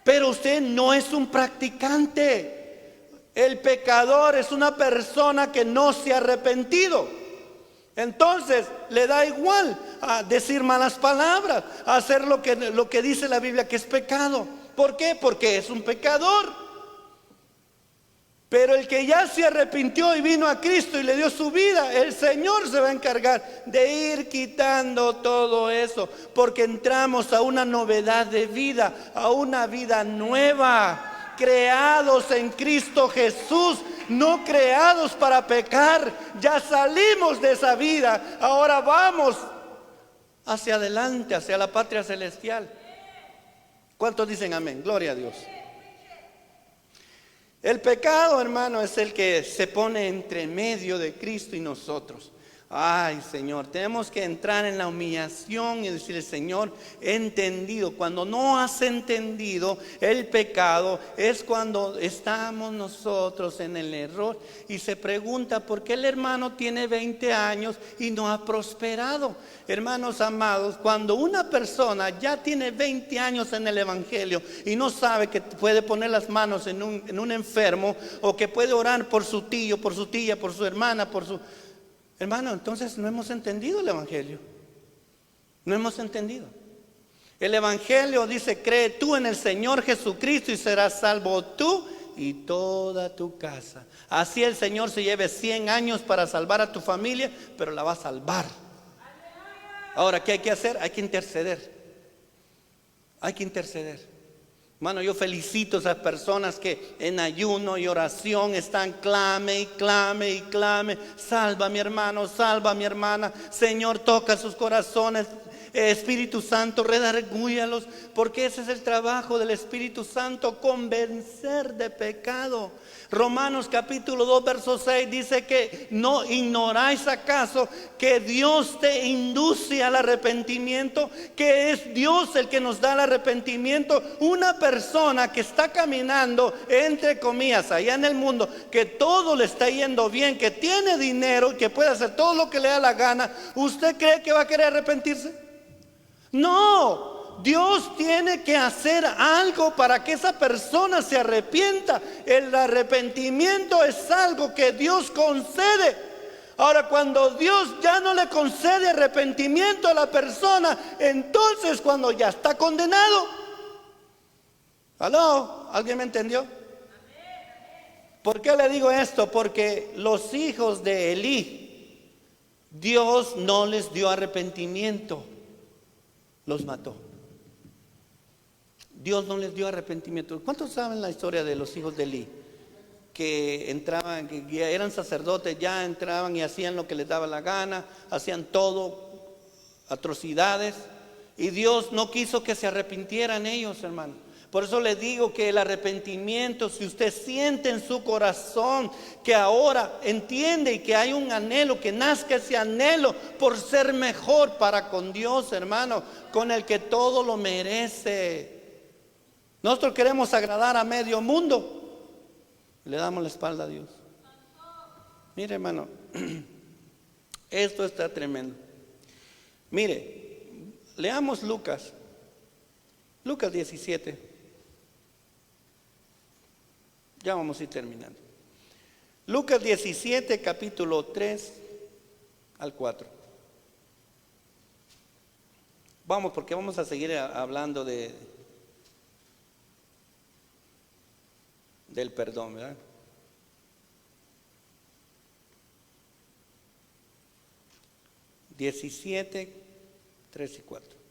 Speaker 1: Pero usted no es un practicante. El pecador es una persona que no se ha arrepentido. Entonces le da igual a decir malas palabras, a hacer lo que dice la Biblia que es pecado. ¿Por qué? Porque es un pecador. Pero el que ya se arrepintió y vino a Cristo y le dio su vida, el Señor se va a encargar de ir quitando todo eso, porque entramos a una novedad de vida, a una vida nueva, creados en Cristo Jesús, no creados para pecar. Ya salimos de esa vida, ahora vamos hacia adelante, hacia la patria celestial. ¿Cuántos dicen amén? Gloria a Dios. El pecado, hermano, es el que se pone entre medio de Cristo y nosotros. Ay, Señor, tenemos que entrar en la humillación y decirle: Señor, he entendido. Cuando no has entendido el pecado, es cuando estamos nosotros en el error. Y se pregunta: ¿por qué el hermano tiene 20 años y no ha prosperado? Hermanos amados, cuando una persona ya tiene 20 años en el evangelio y no sabe que puede poner las manos en un enfermo, o que puede orar por su tío, por su tía, por su hermana, por su... Hermano, entonces no hemos entendido el evangelio. No hemos entendido. El evangelio dice: cree tú en el Señor Jesucristo y serás salvo tú y toda tu casa. Así el Señor se lleve 100 años para salvar a tu familia, pero la va a salvar. Ahora, ¿qué hay que hacer? Hay que interceder. Hay que interceder. Hermano, yo felicito a esas personas que en ayuno y oración están clame y clame y clame: salva a mi hermano, salva a mi hermana. Señor, toca sus corazones. Espíritu Santo, redargúyalos, porque ese es el trabajo del Espíritu Santo, convencer de pecado. Romanos capítulo 2 verso 6 dice que no ignoráis acaso que Dios te induce al arrepentimiento, que es Dios el que nos da el arrepentimiento. Una persona que está caminando entre comillas allá en el mundo, que todo le está yendo bien, que tiene dinero, que puede hacer todo lo que le da la gana, ¿usted cree que va a querer arrepentirse? No. Dios tiene que hacer algo para que esa persona se arrepienta. El arrepentimiento es algo que Dios concede. Ahora, cuando Dios ya no le concede arrepentimiento a la persona, entonces cuando ya está condenado. ¿Aló? ¿Alguien me entendió? ¿Por qué le digo esto? Porque los hijos de Elí, Dios no les dio arrepentimiento, los mató. Dios no les dio arrepentimiento. ¿Cuántos saben la historia de los hijos de Elí? Que entraban, que ya eran sacerdotes, ya entraban y hacían lo que les daba la gana, hacían todo, atrocidades, y Dios no quiso que se arrepintieran ellos, hermano. Por eso les digo que el arrepentimiento, si usted siente en su corazón que ahora entiende y que hay un anhelo, que nazca ese anhelo por ser mejor para con Dios, hermano, con el que todo lo merece. Nosotros queremos agradar a medio mundo, le damos la espalda a Dios. Mire, hermano, esto está tremendo. Mire, leamos Lucas 17. Ya vamos a ir terminando. Lucas 17, capítulo 3 al 4. Vamos, porque vamos a seguir hablando del perdón, ¿verdad? (17, 3 y 4).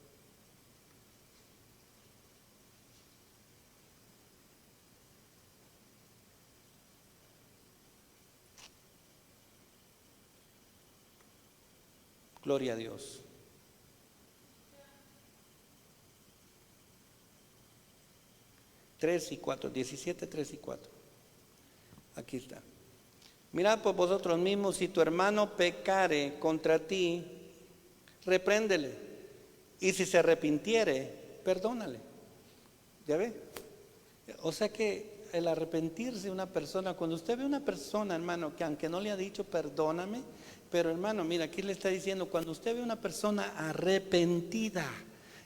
Speaker 1: Gloria a Dios. Tres y 4, 17, 3 y 4. Aquí está. Mirad por vosotros mismos, si tu hermano pecare contra ti, repréndele, y si se arrepintiere, perdónale. ¿Ya ve? O sea que el arrepentirse de una persona, cuando usted ve una persona, hermano, que aunque no le ha dicho perdóname, pero hermano, mira, aquí le está diciendo, cuando usted ve una persona arrepentida,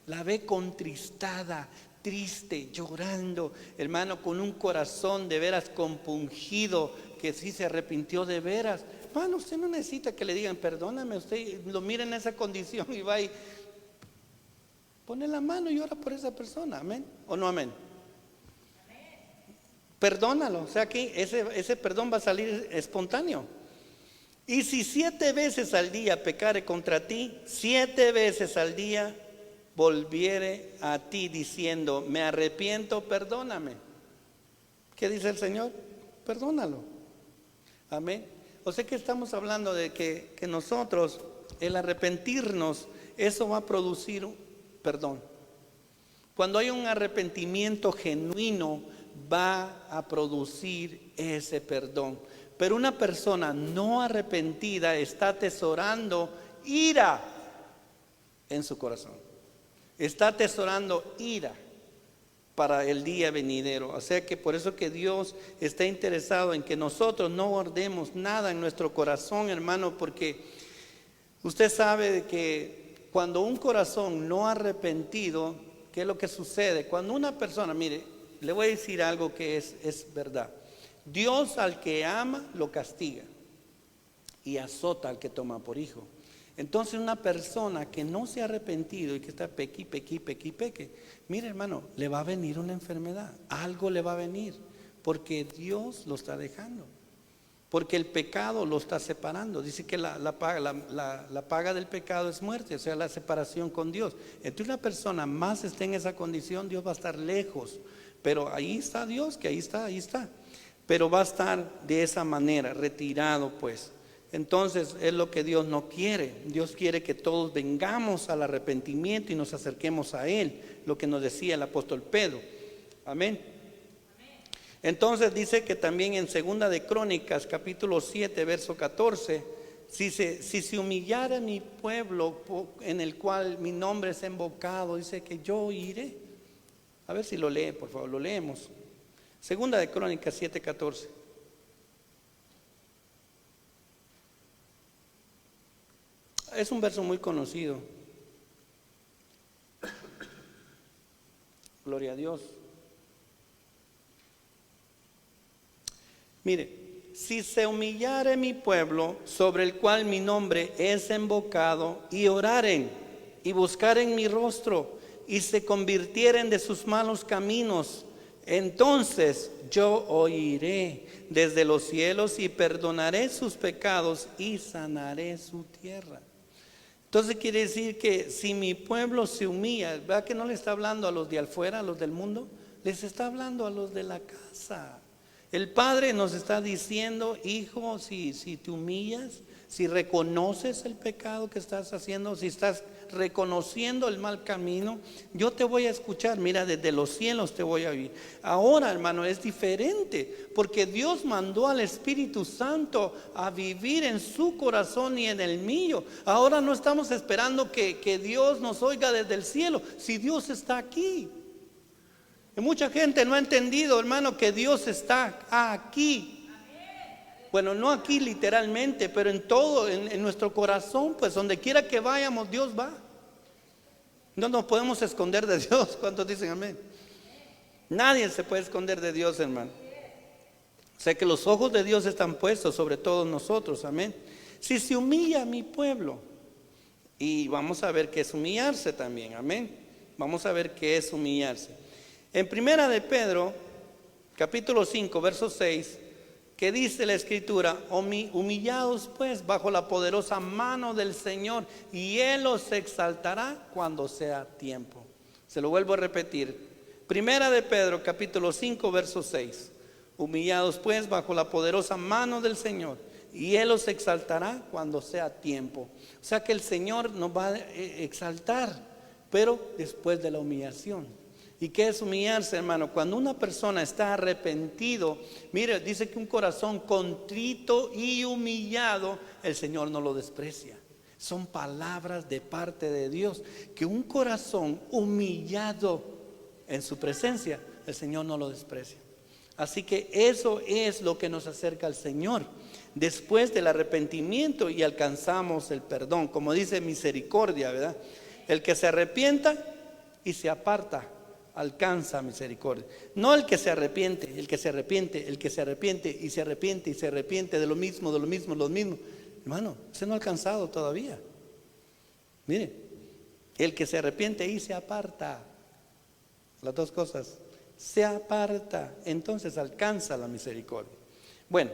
Speaker 1: la ve contristada, triste, llorando, hermano, con un corazón de veras compungido, que sí se arrepintió de veras, hermano, usted no necesita que le digan perdóname, usted lo mira en esa condición y va y pone la mano y ora por esa persona, amén, o no amén. perdónalo. O sea que ese perdón va a salir espontáneo. Y si 7 veces al día pecare contra ti, 7 veces al día volviere a ti diciendo, me arrepiento, perdóname. ¿Qué dice el Señor? Perdónalo. Amén. O sea que estamos hablando de que nosotros, el arrepentirnos, eso va a producir perdón. Cuando hay un arrepentimiento genuino, va a producir ese perdón. Pero una persona no arrepentida está atesorando ira en su corazón. Está atesorando ira para el día venidero. O sea que por eso que Dios está interesado en que nosotros no guardemos nada en nuestro corazón, hermano, porque usted sabe que cuando un corazón no arrepentido, ¿qué es lo que sucede? Cuando una persona, mire, le voy a decir algo que es verdad. Dios al que ama lo castiga y azota al que toma por hijo. Entonces una persona que no se ha arrepentido y que está peque, mire hermano, le va a venir una enfermedad, algo le va a venir, porque Dios lo está dejando, porque el pecado lo está separando. Dice que la paga del pecado es muerte, o sea, la separación con Dios. Entonces una persona más esté en esa condición, Dios va a estar lejos, pero ahí está Dios, que ahí está. Pero va a estar de esa manera, retirado pues. Entonces es lo que Dios no quiere. Dios quiere que todos vengamos al arrepentimiento y nos acerquemos a Él, lo que nos decía el apóstol Pedro. Amén. Entonces dice que también en 2 de Crónicas, capítulo 7, verso 14, si se humillara mi pueblo en el cual mi nombre es invocado, dice que yo iré. A ver si lo lee, por favor, lo leemos. 2 de Crónicas 7:14. Es un verso muy conocido. Gloria a Dios. Mire, si se humillare mi pueblo, sobre el cual mi nombre es invocado, y oraren y buscaren mi rostro, y se convirtieren de sus malos caminos, entonces yo oiré desde los cielos y perdonaré sus pecados y sanaré su tierra. Entonces quiere decir que si mi pueblo se humilla, ¿verdad que no le está hablando a los de afuera, a los del mundo? Les está hablando a los de la casa. El Padre nos está diciendo, hijo, si te humillas, si reconoces el pecado que estás haciendo, si estás reconociendo el mal camino, yo te voy a escuchar. Mira, desde los cielos te voy a oír. Ahora, hermano, es diferente, porque Dios mandó al Espíritu Santo a vivir en su corazón y en el mío. Ahora no estamos esperando que Dios nos oiga desde el cielo, si Dios está aquí. Y mucha gente no ha entendido, hermano, que Dios está aquí. Bueno, no aquí literalmente, pero en todo, en nuestro corazón, pues donde quiera que vayamos, Dios va. No nos podemos esconder de Dios. ¿Cuántos dicen amén? Nadie se puede esconder de Dios, hermano. O sea que los ojos de Dios están puestos sobre todos nosotros, amén. Si se humilla a mi pueblo, y vamos a ver qué es humillarse también, amén. Vamos a ver qué es humillarse. En 1 de Pedro, capítulo 5, verso 6, que dice la escritura, humillados pues bajo la poderosa mano del Señor, y Él os exaltará cuando sea tiempo. Se lo vuelvo a repetir. 1 de Pedro, capítulo 5, verso 6. Humillados pues bajo la poderosa mano del Señor, y Él os exaltará cuando sea tiempo. O sea que el Señor nos va a exaltar, pero después de la humillación. ¿Y qué es humillarse, hermano? Cuando una persona está arrepentido, mire, dice que un corazón contrito y humillado, el Señor no lo desprecia. Son palabras de parte de Dios, que un corazón humillado en su presencia, el Señor no lo desprecia. Así que eso es lo que nos acerca al Señor. Después del arrepentimiento y alcanzamos el perdón, como dice misericordia, ¿verdad? El que se arrepienta y se aparta, alcanza misericordia. No el que se arrepiente, el que se arrepiente, el que se arrepiente y se arrepiente y se arrepiente de lo mismo. Hermano, ese no ha alcanzado todavía. Mire, el que se arrepiente y se aparta, las dos cosas. se aparta, entonces alcanza la misericordia. Bueno,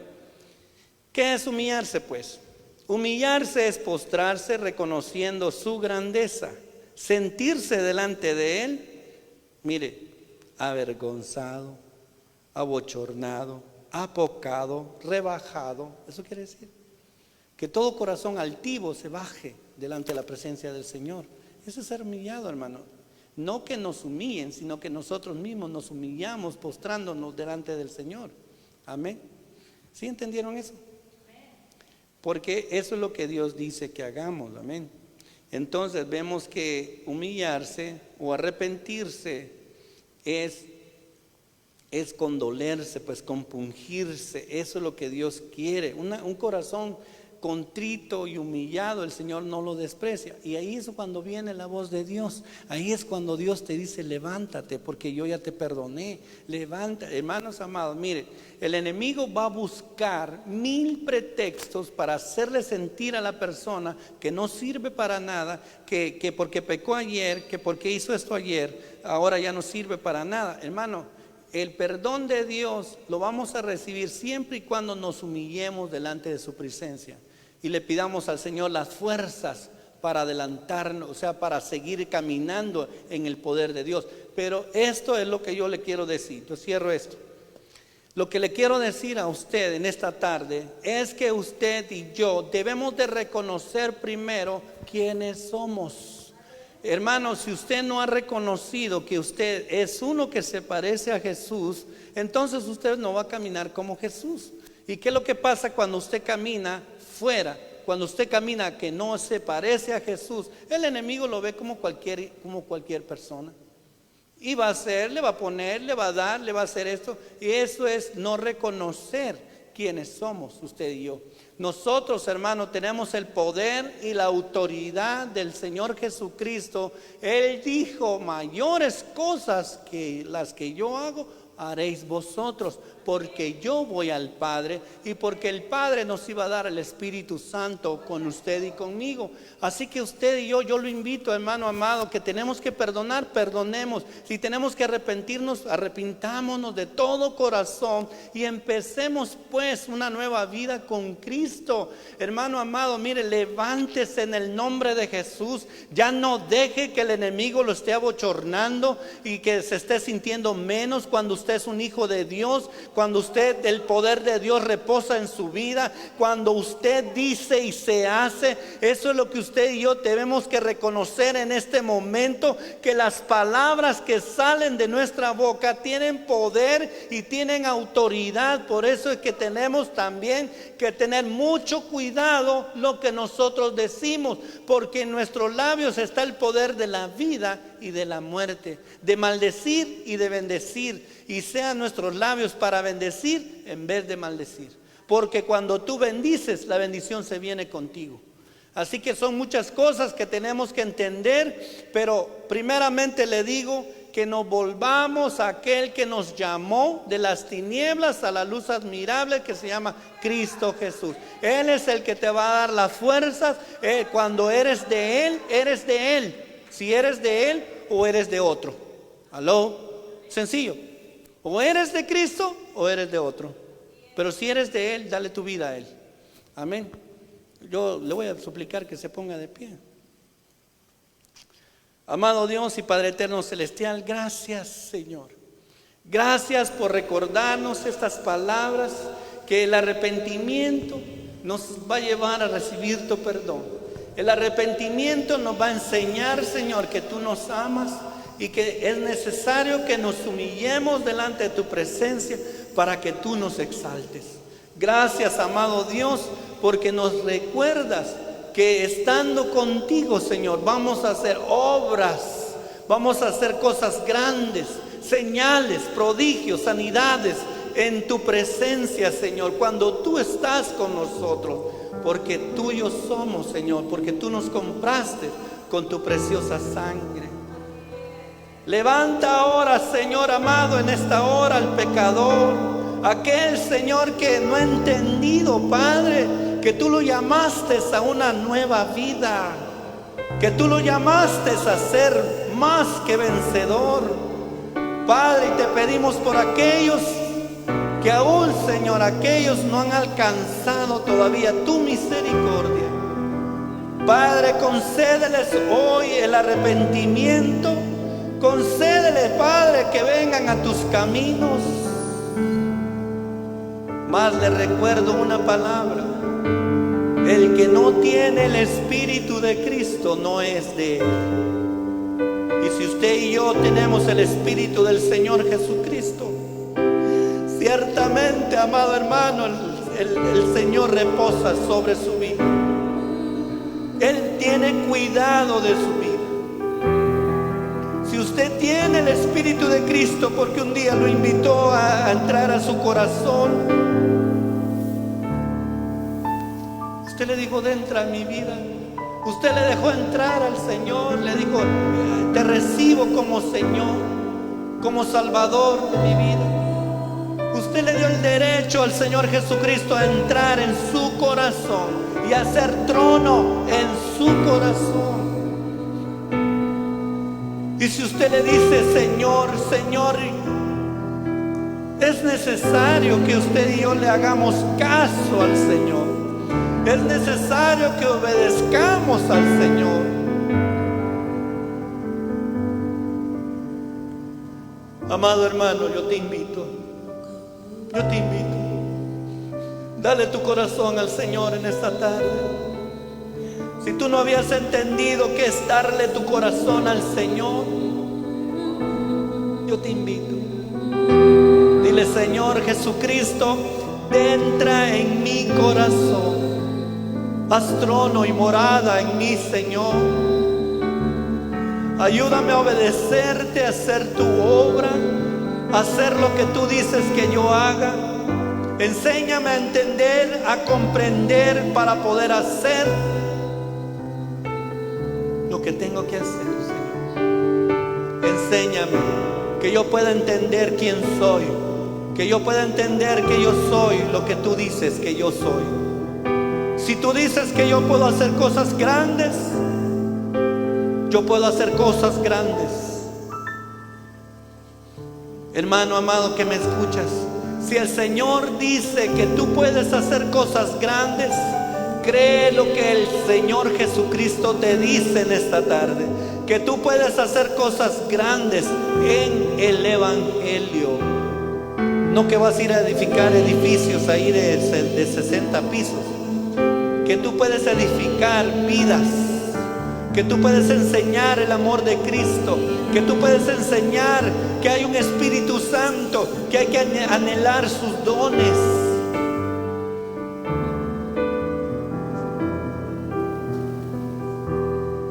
Speaker 1: ¿qué es humillarse pues? Humillarse es postrarse reconociendo su grandeza, sentirse delante de Él, mire, avergonzado, abochornado, apocado, rebajado. Eso quiere decir que todo corazón altivo se baje delante de la presencia del Señor. Eso es ser humillado, hermano. No que nos humillen, sino que nosotros mismos nos humillamos postrándonos delante del Señor. Amén. ¿Sí entendieron eso? Porque eso es lo que Dios dice que hagamos. Amén. Entonces vemos que humillarse o arrepentirse es condolerse, pues compungirse. Eso es lo que Dios quiere. Un corazón contrito y humillado, el Señor no lo desprecia. Y ahí es cuando viene la voz de Dios. Ahí es cuando Dios te dice: levántate, porque yo ya te perdoné. Levántate. Hermanos amados, mire, el enemigo va a buscar 1000 pretextos para hacerle sentir a la persona que no sirve para nada, que porque pecó ayer, que porque hizo esto ayer, ahora ya no sirve para nada. Hermano, el perdón de Dios lo vamos a recibir siempre y cuando nos humillemos delante de su presencia y le pidamos al Señor las fuerzas para adelantarnos, o sea, para seguir caminando en el poder de Dios. Pero esto es lo que yo le quiero decir. Yo cierro esto. Lo que le quiero decir a usted en esta tarde es que usted y yo debemos de reconocer primero quiénes somos. Hermano, si usted no ha reconocido que usted es uno que se parece a Jesús, entonces usted no va a caminar como Jesús. ¿Y qué es lo que pasa cuando usted camina fuera? Cuando usted camina que no se parece a Jesús, el enemigo lo ve como cualquier persona. Y va a hacer, le va a poner, le va a dar, le va a hacer esto. Y eso es no reconocer quiénes somos usted y yo. Nosotros, hermanos, tenemos el poder y la autoridad del Señor Jesucristo. Él dijo: mayores cosas que las que yo hago, haréis vosotros, porque yo voy al Padre y porque el Padre nos iba a dar el Espíritu Santo con usted y conmigo. Así que usted y yo lo invito, hermano amado, que tenemos que perdonar, perdonemos. Si tenemos que arrepentirnos, arrepintámonos de todo corazón y empecemos pues una nueva vida con Cristo. Hermano amado, mire, levántese en el nombre de Jesús. Ya no deje que el enemigo lo esté abochornando y que se esté sintiendo menos cuando usted es un hijo de Dios, cuando usted, el poder de Dios reposa en su vida, cuando usted dice y se hace. Eso es lo que usted y yo tenemos que reconocer en este momento, que las palabras que salen de nuestra boca tienen poder y tienen autoridad. Por eso es que tenemos también que tener mucho cuidado lo que nosotros decimos, porque en nuestros labios está el poder de la vida y de la muerte, de maldecir y de bendecir. Y sean nuestros labios para bendecir en vez de maldecir, porque cuando tú bendices, la bendición se viene contigo. Así que son muchas cosas que tenemos que entender, pero primeramente le digo que nos volvamos a aquel que nos llamó de las tinieblas a la luz admirable, que se llama Cristo Jesús. Él es el que te va a dar las fuerzas. Cuando eres de Él, eres de Él. Si eres de Él o eres de otro. ¿Aló? Sencillo. O eres de Cristo o eres de otro. Pero si eres de Él, dale tu vida a Él. Amén. Yo le voy a suplicar que se ponga de pie. Amado Dios y Padre eterno celestial, gracias, Señor. Gracias por recordarnos estas palabras, que el arrepentimiento nos va a llevar a recibir tu perdón. El arrepentimiento nos va a enseñar, Señor, que tú nos amas y que es necesario que nos humillemos delante de tu presencia para que tú nos exaltes. Gracias, amado Dios, porque nos recuerdas que estando contigo, Señor, vamos a hacer obras, vamos a hacer cosas grandes, señales, prodigios, sanidades en tu presencia, Señor, cuando tú estás con nosotros, porque tuyos somos, Señor, porque tú nos compraste con tu preciosa sangre. Levanta ahora, Señor amado, en esta hora al pecador, aquel, Señor, que no ha entendido, Padre, que tú lo llamaste a una nueva vida, que tú lo llamaste a ser más que vencedor. Padre, y te pedimos por aquellos que aún, Señor, aquellos no han alcanzado todavía tu misericordia. Padre, concédeles hoy el arrepentimiento. Concédeles, Padre, que vengan a tus caminos. Mas les recuerdo una palabra: el que no tiene el Espíritu de Cristo no es de Él. Y si usted y yo tenemos el Espíritu del Señor Jesucristo, ciertamente, amado hermano, el Señor reposa sobre su vida. Él tiene cuidado de su vida. Si usted tiene el Espíritu de Cristo porque un día lo invitó a entrar a su corazón, usted le dijo: entra en mi vida. Usted le dejó entrar al Señor, le dijo: te recibo como Señor, como Salvador de mi vida. Usted le dio el derecho al Señor Jesucristo a entrar en su corazón y a hacer trono en su corazón. Y si usted le dice: Señor, Señor, es necesario que usted y yo le hagamos caso al Señor. Es necesario que obedezcamos al Señor. Amado hermano, yo te invito. Dale tu corazón al Señor en esta tarde. Si tú no habías entendido qué es darle tu corazón al Señor, yo te invito. Dile: Señor Jesucristo, entra en mi corazón. Haz trono y morada en mí, Señor. Ayúdame a obedecerte, a hacer tu obra, a hacer lo que tú dices que yo haga. Enséñame a entender, a comprender para poder hacer lo que tengo que hacer, Señor. Enséñame que yo pueda entender quién soy, que yo pueda entender que yo soy lo que tú dices que yo soy. Si tú dices que yo puedo hacer cosas grandes, yo puedo hacer cosas grandes. Hermano amado que me escuchas, si el Señor dice que tú puedes hacer cosas grandes, cree lo que el Señor Jesucristo te dice en esta tarde: que tú puedes hacer cosas grandes en el Evangelio. No que vas a ir a edificar edificios ahí de 60 pisos. Que tú puedes edificar vidas. Que tú puedes enseñar el amor de Cristo. Que tú puedes enseñar que hay un Espíritu Santo, que hay que anhelar sus dones.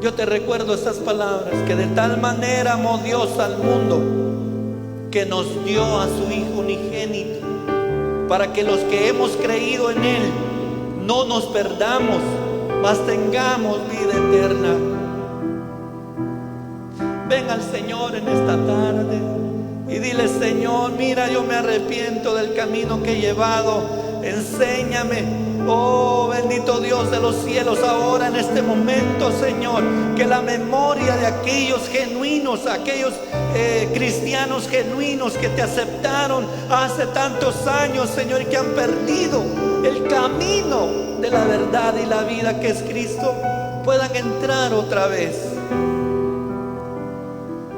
Speaker 1: Yo te recuerdo estas palabras: que de tal manera amó Dios al mundo, que nos dio a su Hijo unigénito, para que los que hemos creído en Él no nos perdamos, mas tengamos vida eterna. Ven al Señor en esta tarde y dile: Señor, mira, yo me arrepiento del camino que he llevado. Enséñame. Oh, bendito Dios de los cielos, ahora en este momento, Señor, que la memoria de aquellos genuinos, aquellos cristianos genuinos que te aceptaron hace tantos años, Señor, y que han perdido el camino de la verdad y la vida que es Cristo, puedan entrar otra vez,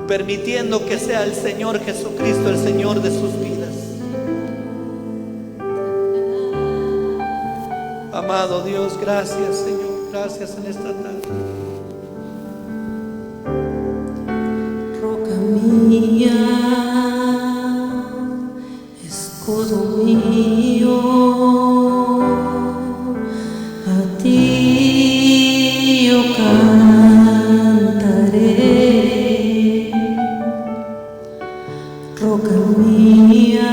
Speaker 1: permitiendo que sea el Señor Jesucristo el Señor de sus vidas. Amado Dios, gracias, Señor, gracias en esta tarde.
Speaker 2: Roca mía, escudo mío, a ti yo cantaré. Roca mía,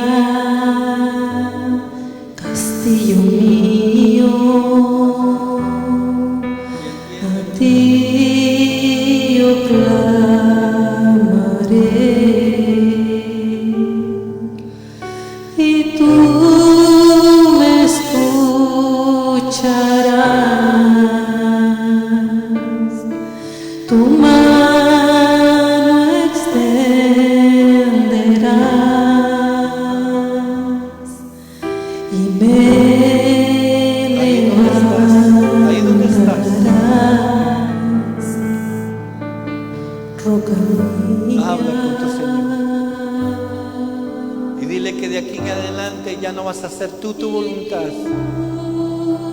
Speaker 2: castillo mío, a ti yo clamaré. Y tú me escucharás, tu mano extenderás
Speaker 1: de aquí en adelante ya no vas a hacer tú tu voluntad.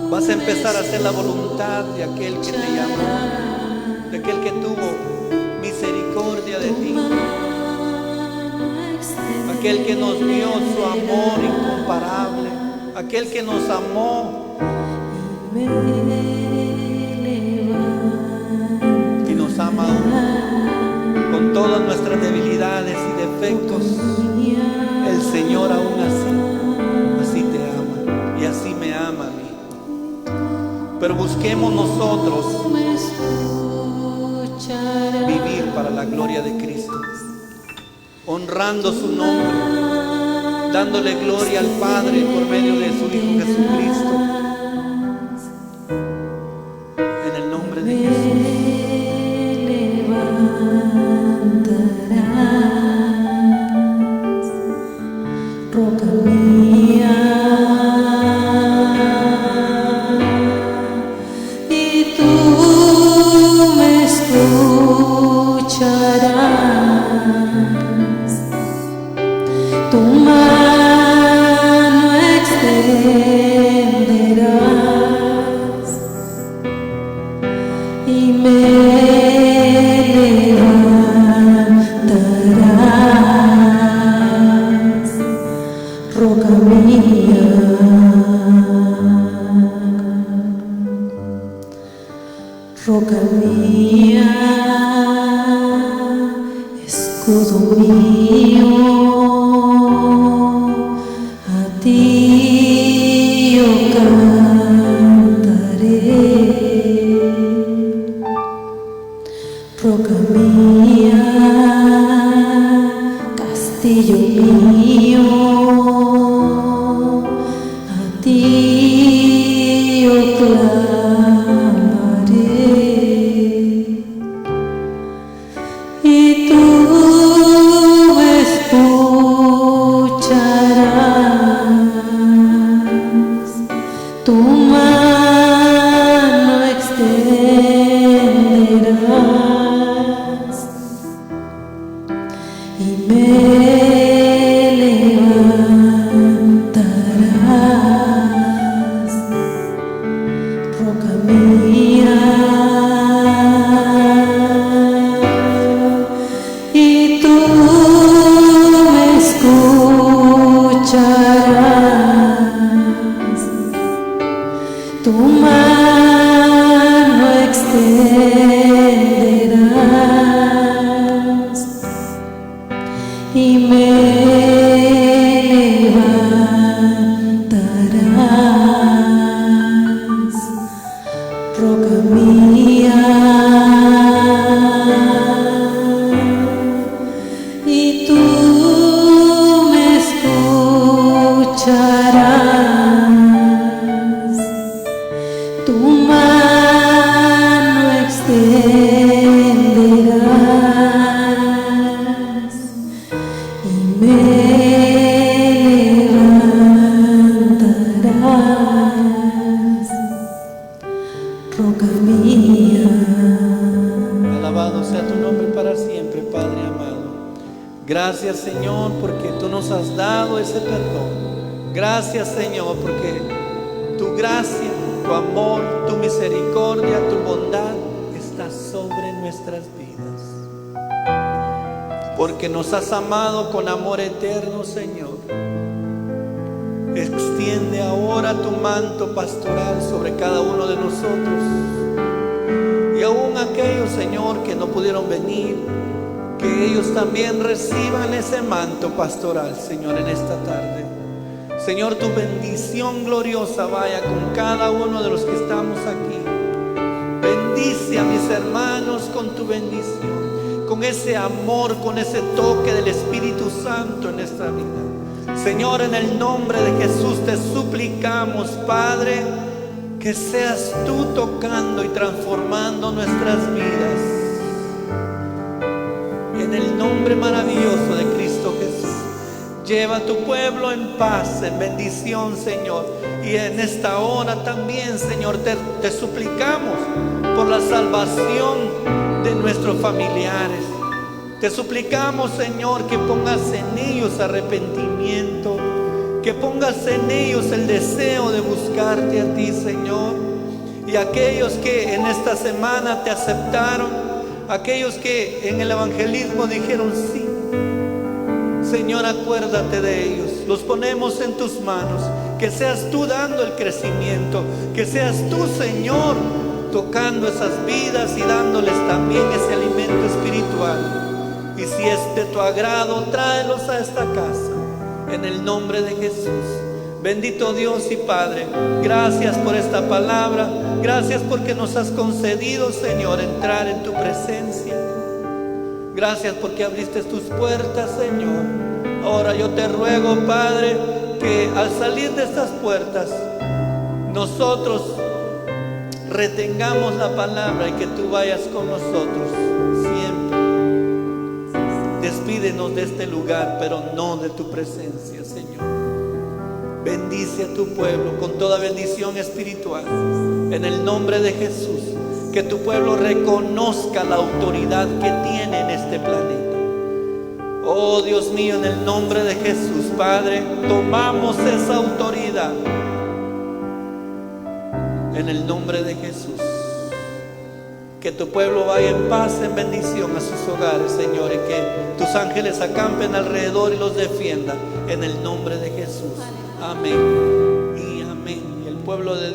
Speaker 1: Vas a empezar a hacer la voluntad de aquel que te llamó, de aquel que tuvo misericordia de ti, aquel que nos dio su amor incomparable, aquel que nos amó y nos ama aún con todas nuestras debilidades y defectos. El Señor aún así te ama y así me ama a mí. Pero busquemos nosotros vivir para la gloria de Cristo, honrando su nombre, dándole gloria al Padre por medio de su Hijo Jesucristo. En el nombre de Jesús.
Speaker 2: Roca mía, y tú me escucharás, tu mano extenderás y me roca mía, roca mía, escudo mío, a ti yo cantaré, roca mía, castillo mío. Yo clamaré y tú escucharás, tu mano extenderás y me levantarás. Roca mía, y tú me escucharás, tu mano extenderás y me levantarás. Roca mía, y tú me escucharás, tu mano extenderás y me levantarás. Roca mía.
Speaker 1: Alabado sea tu nombre para siempre, Padre amado. Gracias, Señor, porque tú nos has dado ese perdón. Gracias, Señor, porque tu gracia, tu amor, tu misericordia, tu bondad está sobre nuestras vidas. Porque nos has amado con amor eterno, Señor. Extiende ahora tu manto pastoral sobre cada uno de nosotros. Y aún aquellos, Señor, que no pudieron venir, que ellos también reciban ese manto pastoral, Señor, en esta tarde. Señor, tu bendición gloriosa vaya con cada uno de los que estamos aquí. Bendice a mis hermanos con tu bendición, con ese amor, con ese toque del Espíritu Santo en esta vida. Señor, en el nombre de Jesús te suplicamos, Padre, que seas tú tocando y transformando nuestras vidas. En el nombre maravilloso de Cristo Jesús, lleva a tu pueblo en paz, en bendición, Señor. Y en esta hora también, Señor, te suplicamos por la salvación de nuestros familiares. Te suplicamos, Señor, que pongas en ellos arrepentimiento, que pongas en ellos el deseo de buscarte a ti, Señor. Y aquellos que en esta semana te aceptaron, aquellos que en el evangelismo dijeron sí, Señor, acuérdate de ellos. Los ponemos en tus manos. Que seas tú dando el crecimiento, que seas tú, Señor, tocando esas vidas y dándoles también ese alimento espiritual. Y si es de tu agrado, tráelos a esta casa, en el nombre de Jesús. Bendito Dios y Padre, gracias por esta palabra. Gracias porque nos has concedido, Señor, entrar en tu presencia. Gracias porque abriste tus puertas, Señor. Ahora yo te ruego, Padre, que al salir de estas puertas nosotros retengamos la palabra y que tú vayas con nosotros siempre. Despídenos de este lugar, pero no de tu presencia, Señor. Bendice a tu pueblo con toda bendición espiritual, en el nombre de Jesús. Que tu pueblo reconozca la autoridad que tiene en este planeta. Oh Dios mío, en el nombre de Jesús, Padre, tomamos esa autoridad en el nombre de Jesús. Que tu pueblo vaya en paz, en bendición a sus hogares, Señor, y que tus ángeles acampen alrededor y los defiendan en el nombre de Jesús. Amén y amén. Y el pueblo de Dios